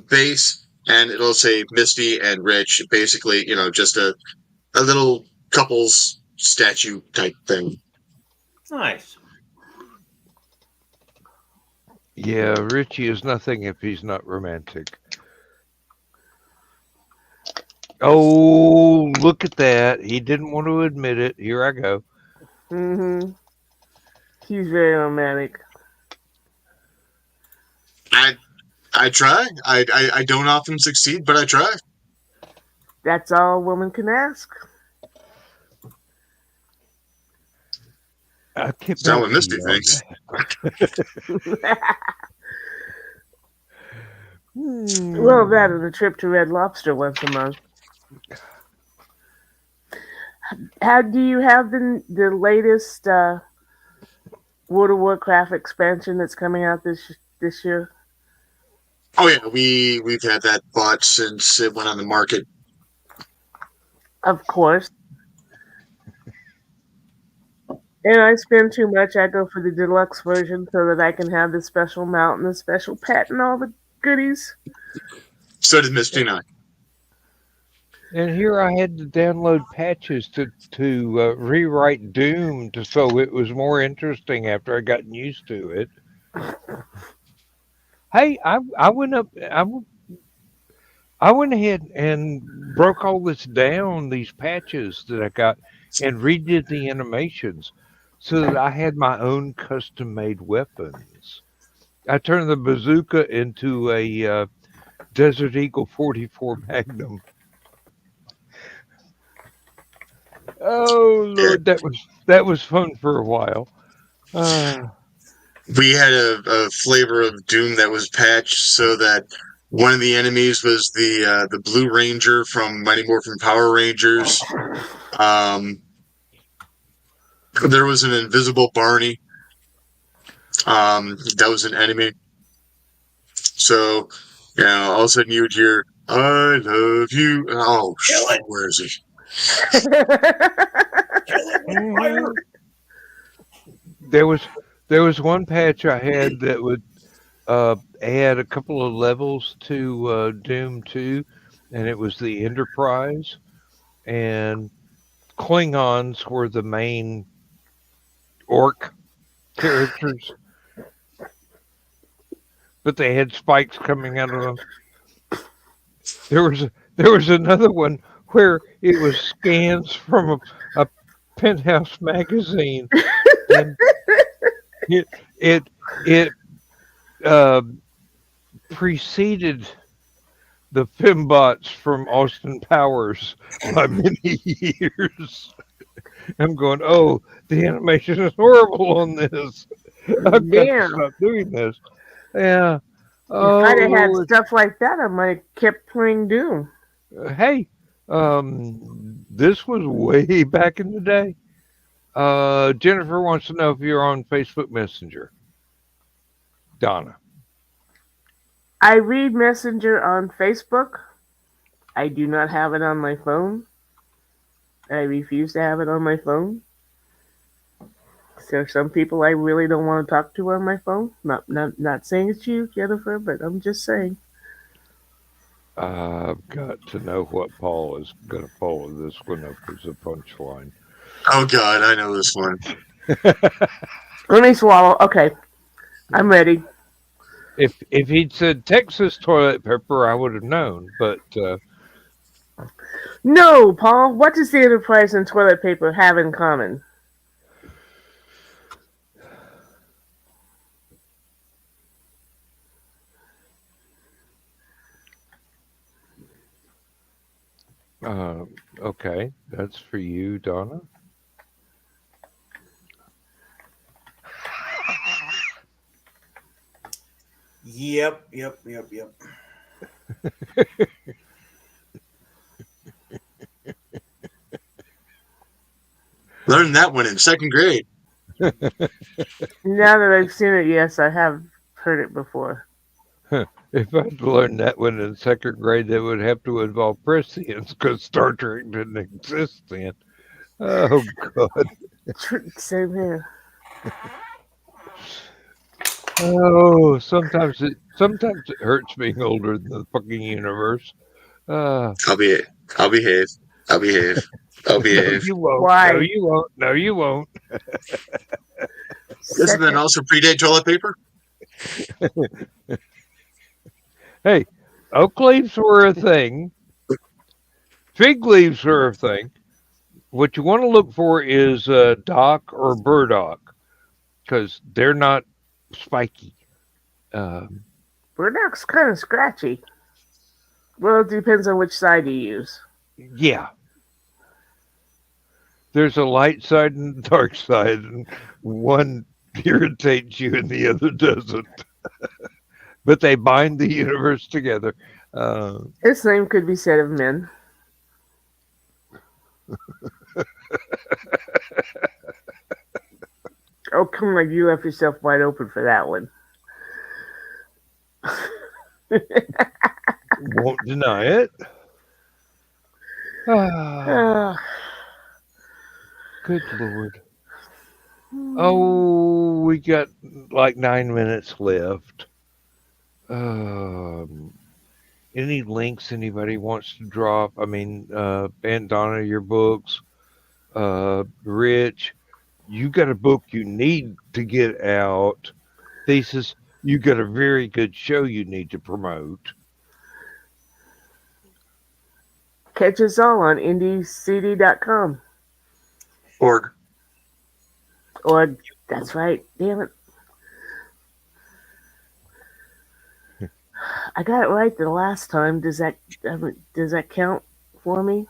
I: base, and it'll say Misty and Rich. Basically, just a little couples statue type thing.
G: Nice.
B: Yeah, Richie is nothing if he's not romantic. Oh, look at that. He didn't want to admit it. Here I go.
F: Mm-hmm. He's very romantic.
I: I try. I don't often succeed, but I try.
F: That's all a woman can ask.
B: I'll get
I: It's not
B: back
I: what
B: to
I: Misty
B: you on
I: thinks.
B: that.
F: Well, that and a trip to Red Lobster once a month. How do you have the latest World of Warcraft expansion that's coming out this year?
I: Oh yeah, we've had that bought since it went on the market.
F: Of course. And I spend too much. I go for the deluxe version so that I can have the special mount and the special pet and all the goodies.
I: So did Misty and I.
B: And here I had to download patches to rewrite Doom so it was more interesting after I gotten used to it. Hey, I went up. I went ahead and broke all this down, these patches that I got, and redid the animations so that I had my own custom-made weapons. I turned the bazooka into a Desert Eagle 44 Magnum. Oh Lord, that was fun for a while.
I: We had a flavor of Doom that was patched so that one of the enemies was the Blue Ranger from Mighty Morphin Power Rangers. There was an invisible Barney. That was an enemy. So, all of a sudden you would hear, "I love you." Oh, shit, where is he?
B: There was one patch I had that would add a couple of levels to Doom 2, and it was the Enterprise, and Klingons were the main orc characters, but they had spikes coming out of them. There was another one where it was scans from a Penthouse magazine, and it preceded the fembots from Austin Powers by many years. I'm going, oh, the animation is horrible on this. I've got to stop doing this. Yeah.
F: If I'd have had stuff like that, I might have kept playing Doom.
B: Hey, this was way back in the day. Jennifer wants to know if you're on Facebook Messenger. Donna.
F: I read Messenger on Facebook. I do not have it on my phone. I refuse to have it on my phone. So some people I really don't want to talk to on my phone. Not saying it's you, Jennifer, but I'm just saying.
B: I've got to know what Paul is going to follow this one up as a punchline.
I: Oh God, I know this one.
F: Let me swallow. Okay, I'm ready.
B: If he'd said Texas toilet paper, I would have known. But
F: no, Paul. What does the Enterprise and toilet paper have in common?
B: Okay, that's for you, Donna.
G: Yep.
I: Learned that one in second grade.
F: Now that I've seen it, yes, I have heard it before.
B: If I'd learned that one in second grade, that would have to involve prescience because Star Trek didn't exist then. Oh, God.
F: Same here.
B: Oh, sometimes it hurts being older than the fucking universe.
I: I'll behave. I'll behave. I'll behave. I'll
B: No,
I: behave.
B: you won't.
F: Why?
B: No, you won't. No, you won't.
I: Doesn't that also predate toilet paper?
B: Hey, oak leaves were a thing. Fig leaves were a thing. What you want to look for is dock or burdock because they're not spiky.
F: Burdock's kind of scratchy. Well, it depends on which side you use.
B: Yeah. There's a light side and a dark side, and one irritates you and the other doesn't. But they bind the universe together.
F: The same could be said of men. Oh, come on, you left yourself wide open for that one.
B: Won't deny it. Good Lord. Oh, we got like 9 minutes left. Any links anybody wants to drop? I mean, Aunt Donna, your books. Rich, you got a book you need to get out. Thesis, you got a very good show you need to promote.
F: Catch us all on indiecd.com.
I: Org.
F: Or, that's right, damn it. I got it right the last time. Does that count for me?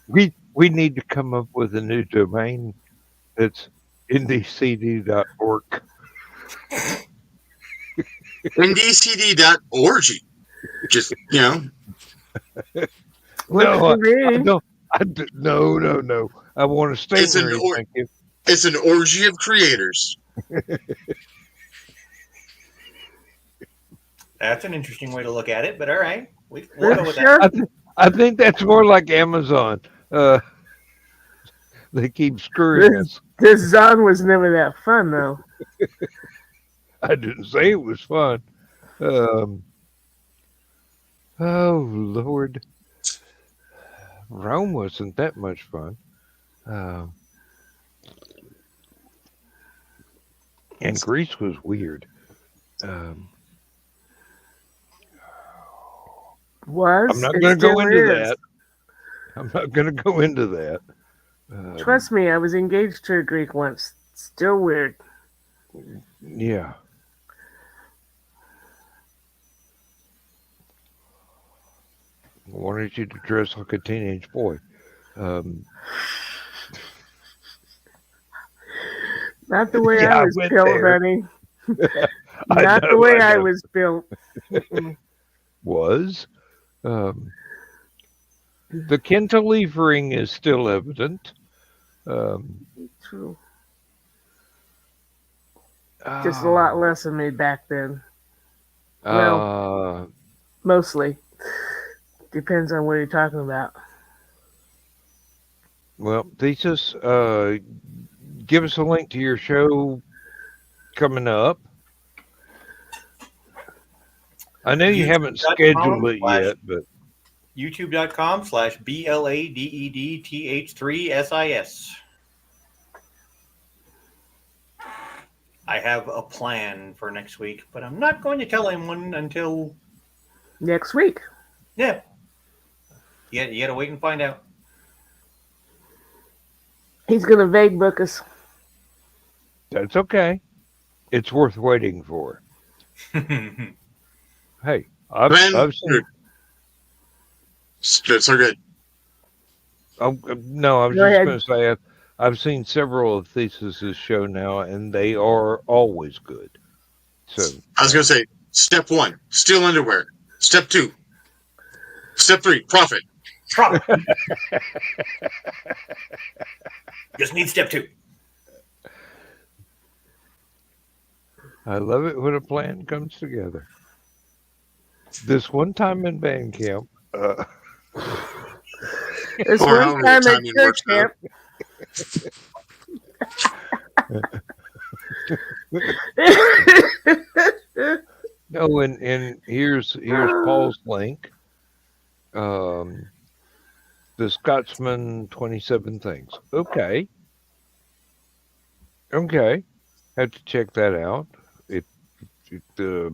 B: We need to come up with a new domain that's indiecd.org.
I: Indiecd.org. Just, you know.
B: No, no. I want a stationery, thank you.
I: It's an orgy of creators.
G: That's an interesting way to look at it, but all right. We'll go with that.
F: Sure.
B: I think that's more like Amazon. They keep screwing us.
F: This Zon was never that fun, though.
B: I didn't say it was fun. Oh, Lord. Rome wasn't that much fun. And Greece was weird. I'm not going to go into that. I'm not going to go into that.
F: Trust me, I was engaged to a Greek once. Still weird.
B: Yeah. I wanted you to dress like a teenage boy.
F: Not the way
B: Yeah,
F: I was
B: I went
F: built,
B: there.
F: honey. Not the way I was built.
B: Was. The cantilevering is still evident.
F: True. Just a lot less of me back then. Well, mostly. Depends on what you're talking about.
B: Well, Thesis, give us a link to your show coming up. I know you haven't scheduled it yet, but
G: youtube.com/BLADEDTH3SIS. I have a plan for next week, but I'm not going to tell anyone until
F: next week.
G: Yeah. You got to wait and find out.
F: He's going to vague book us.
B: that's okay. It's worth waiting for. Hey, I've seen.
I: So good.
B: Oh, no, I was
F: Go
B: just
F: ahead.
B: going to say I've seen several of Thesis's show now, and they are always good. So
I: I was going to say, step 1, steal underwear. Step 2. Step 3, profit.
G: Probably. Just need step 2.
B: I love it when a plan comes together. This one time in band camp,
F: This
I: Or
F: one
I: however the
F: time at
I: timing
F: church
I: works
F: camp.
B: no, and here's Paul's link. The Scotsman 27 things. Okay. Have to check that out. The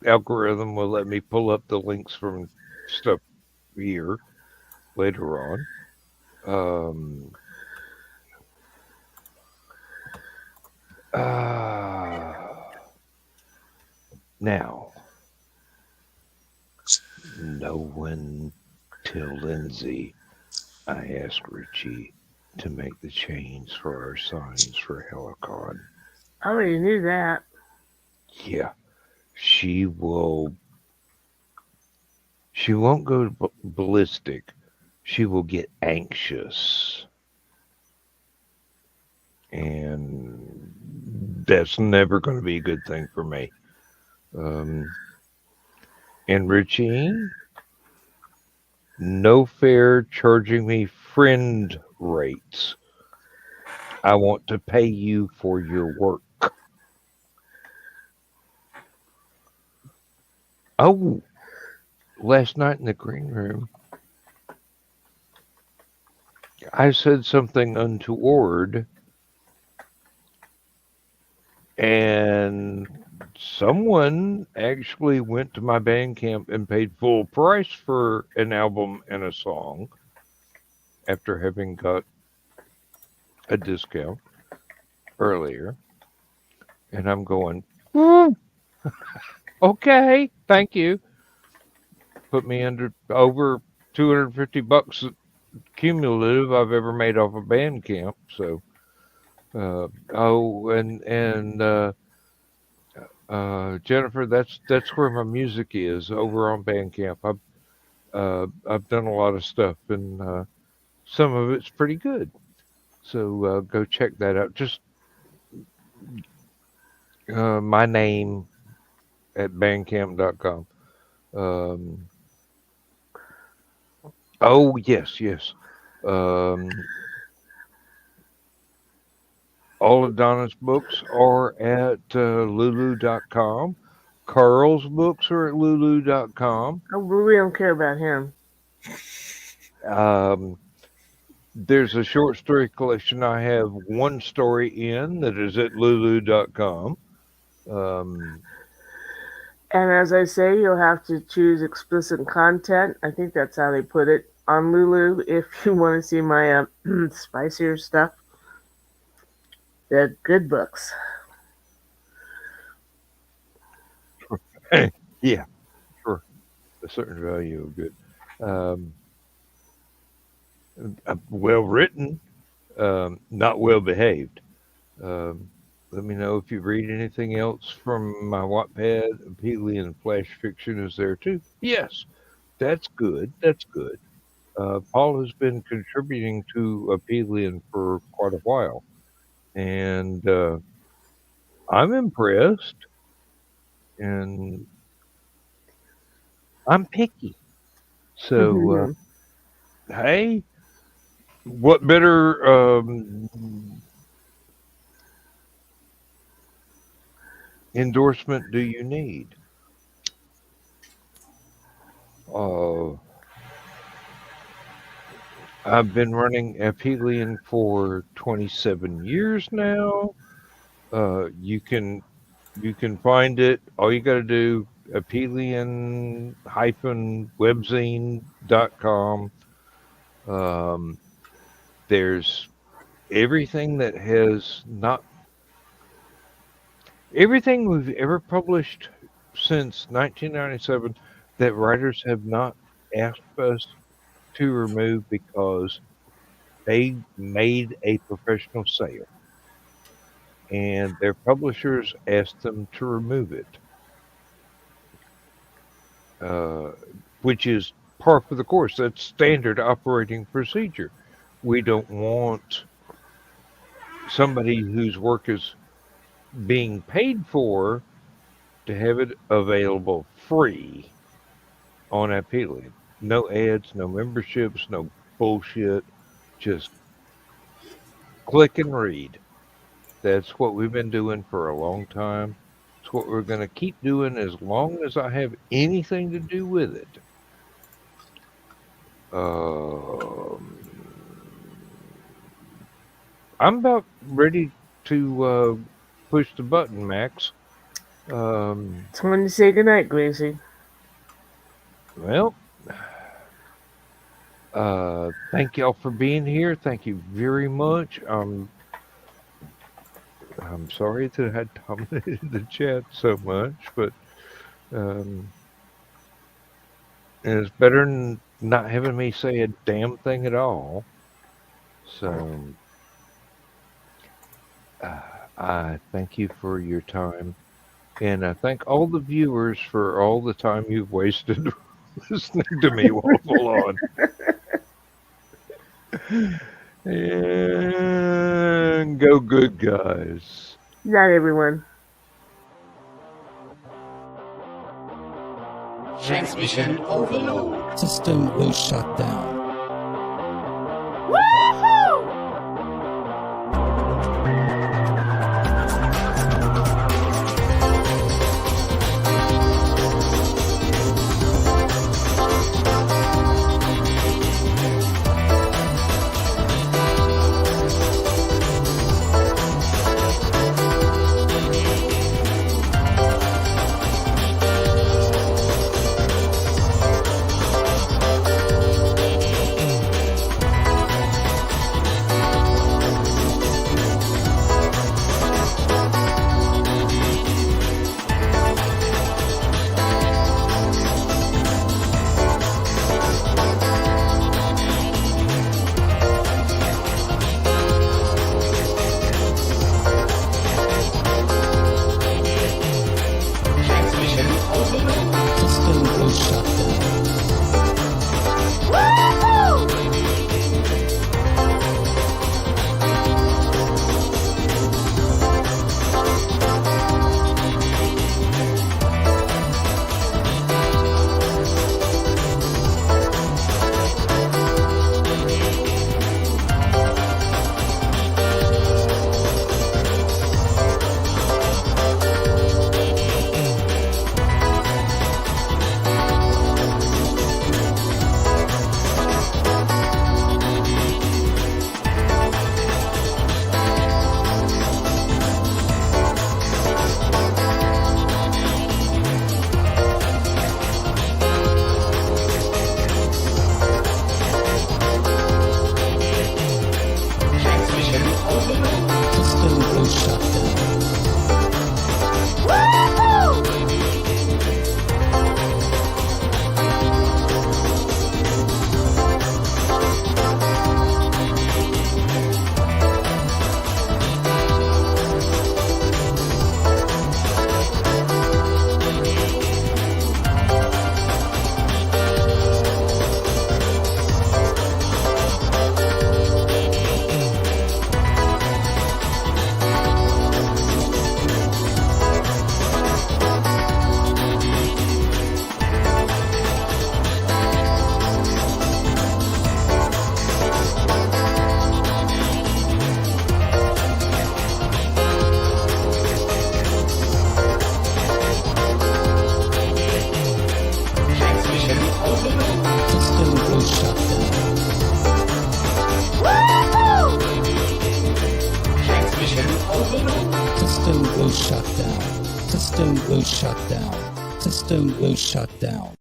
B: algorithm will let me pull up the links from stuff here later on. Now, no one till Lindsay, I asked Richie to make the chains for our signs for Hallowcon.
F: I already knew that.
B: Yeah, she won't go ballistic. She will get anxious. And that's never going to be a good thing for me. And Richie, no fair charging me friend rates. I want to pay you for your work. Oh, last night in the green room, I said something untoward, and someone actually went to my Bandcamp and paid full price for an album and a song after having got a discount earlier. And I'm going, okay, thank you. Put me under over $250 cumulative I've ever made off of Bandcamp. So, Jennifer, that's where my music is, over on Bandcamp. I've done a lot of stuff, and some of it's pretty good. So go check that out. Just my name at bandcamp.com. Oh, yes. All of Donna's books are at lulu.com. Carl's books are at lulu.com.
F: I really don't care about him.
B: There's a short story collection I have one story in that is at lulu.com.
F: And as I say, you'll have to choose explicit content. I think that's how they put it on Lulu. If you want to see my spicier stuff, they're good books.
B: Yeah, sure. A certain value of good. Well written, not well behaved. Let me know if you read anything else from my Wattpad. Aphelion Flash Fiction is there too. Yes, that's good. Paul has been contributing to Aphelion for quite a while, and I'm impressed. And I'm picky, so hey, what better endorsement do you need? I've been running Aphelion for 27 years now. You can find it. All you got to do, Aphelion-webzine.com. There's everything that has not everything we've ever published since 1997 that writers have not asked us to remove because they made a professional sale and their publishers asked them to remove it, which is par for the course. That's standard operating procedure. We don't want somebody whose work is being paid for to have it available free on Aphelion. No ads, no memberships, no bullshit. Just click and read. That's what we've been doing for a long time. It's what we're going to keep doing as long as I have anything to do with it. I'm about ready to push the button, Max.
F: Time to say goodnight, Gracie.
B: Well, thank y'all for being here. Thank you very much. I'm sorry that I dominated the chat so much, but and it's better than not having me say a damn thing at all. So I thank you for your time, and I thank all the viewers for all the time you've wasted listening to me waffle on. And go good, guys.
F: Good night, everyone.
E: Transmission overload.
J: System will shut down. System will shut down. System will shut down. System will shut down.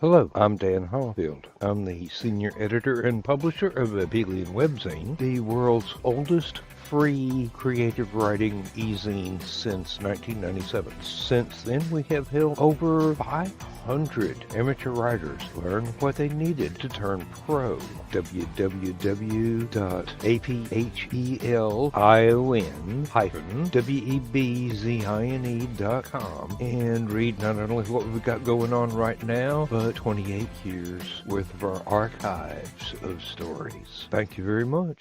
B: Hello, I'm Dan Hollifield. I'm the senior editor and publisher of Aphelion Webzine, the world's oldest free creative writing e-zine since 1997. Since then, we have helped over 500 amateur writers learn what they needed to turn pro. www.aphelion-webzine.com and read not only what we've got going on right now, but 28 years worth of our archives of stories. Thank you very much.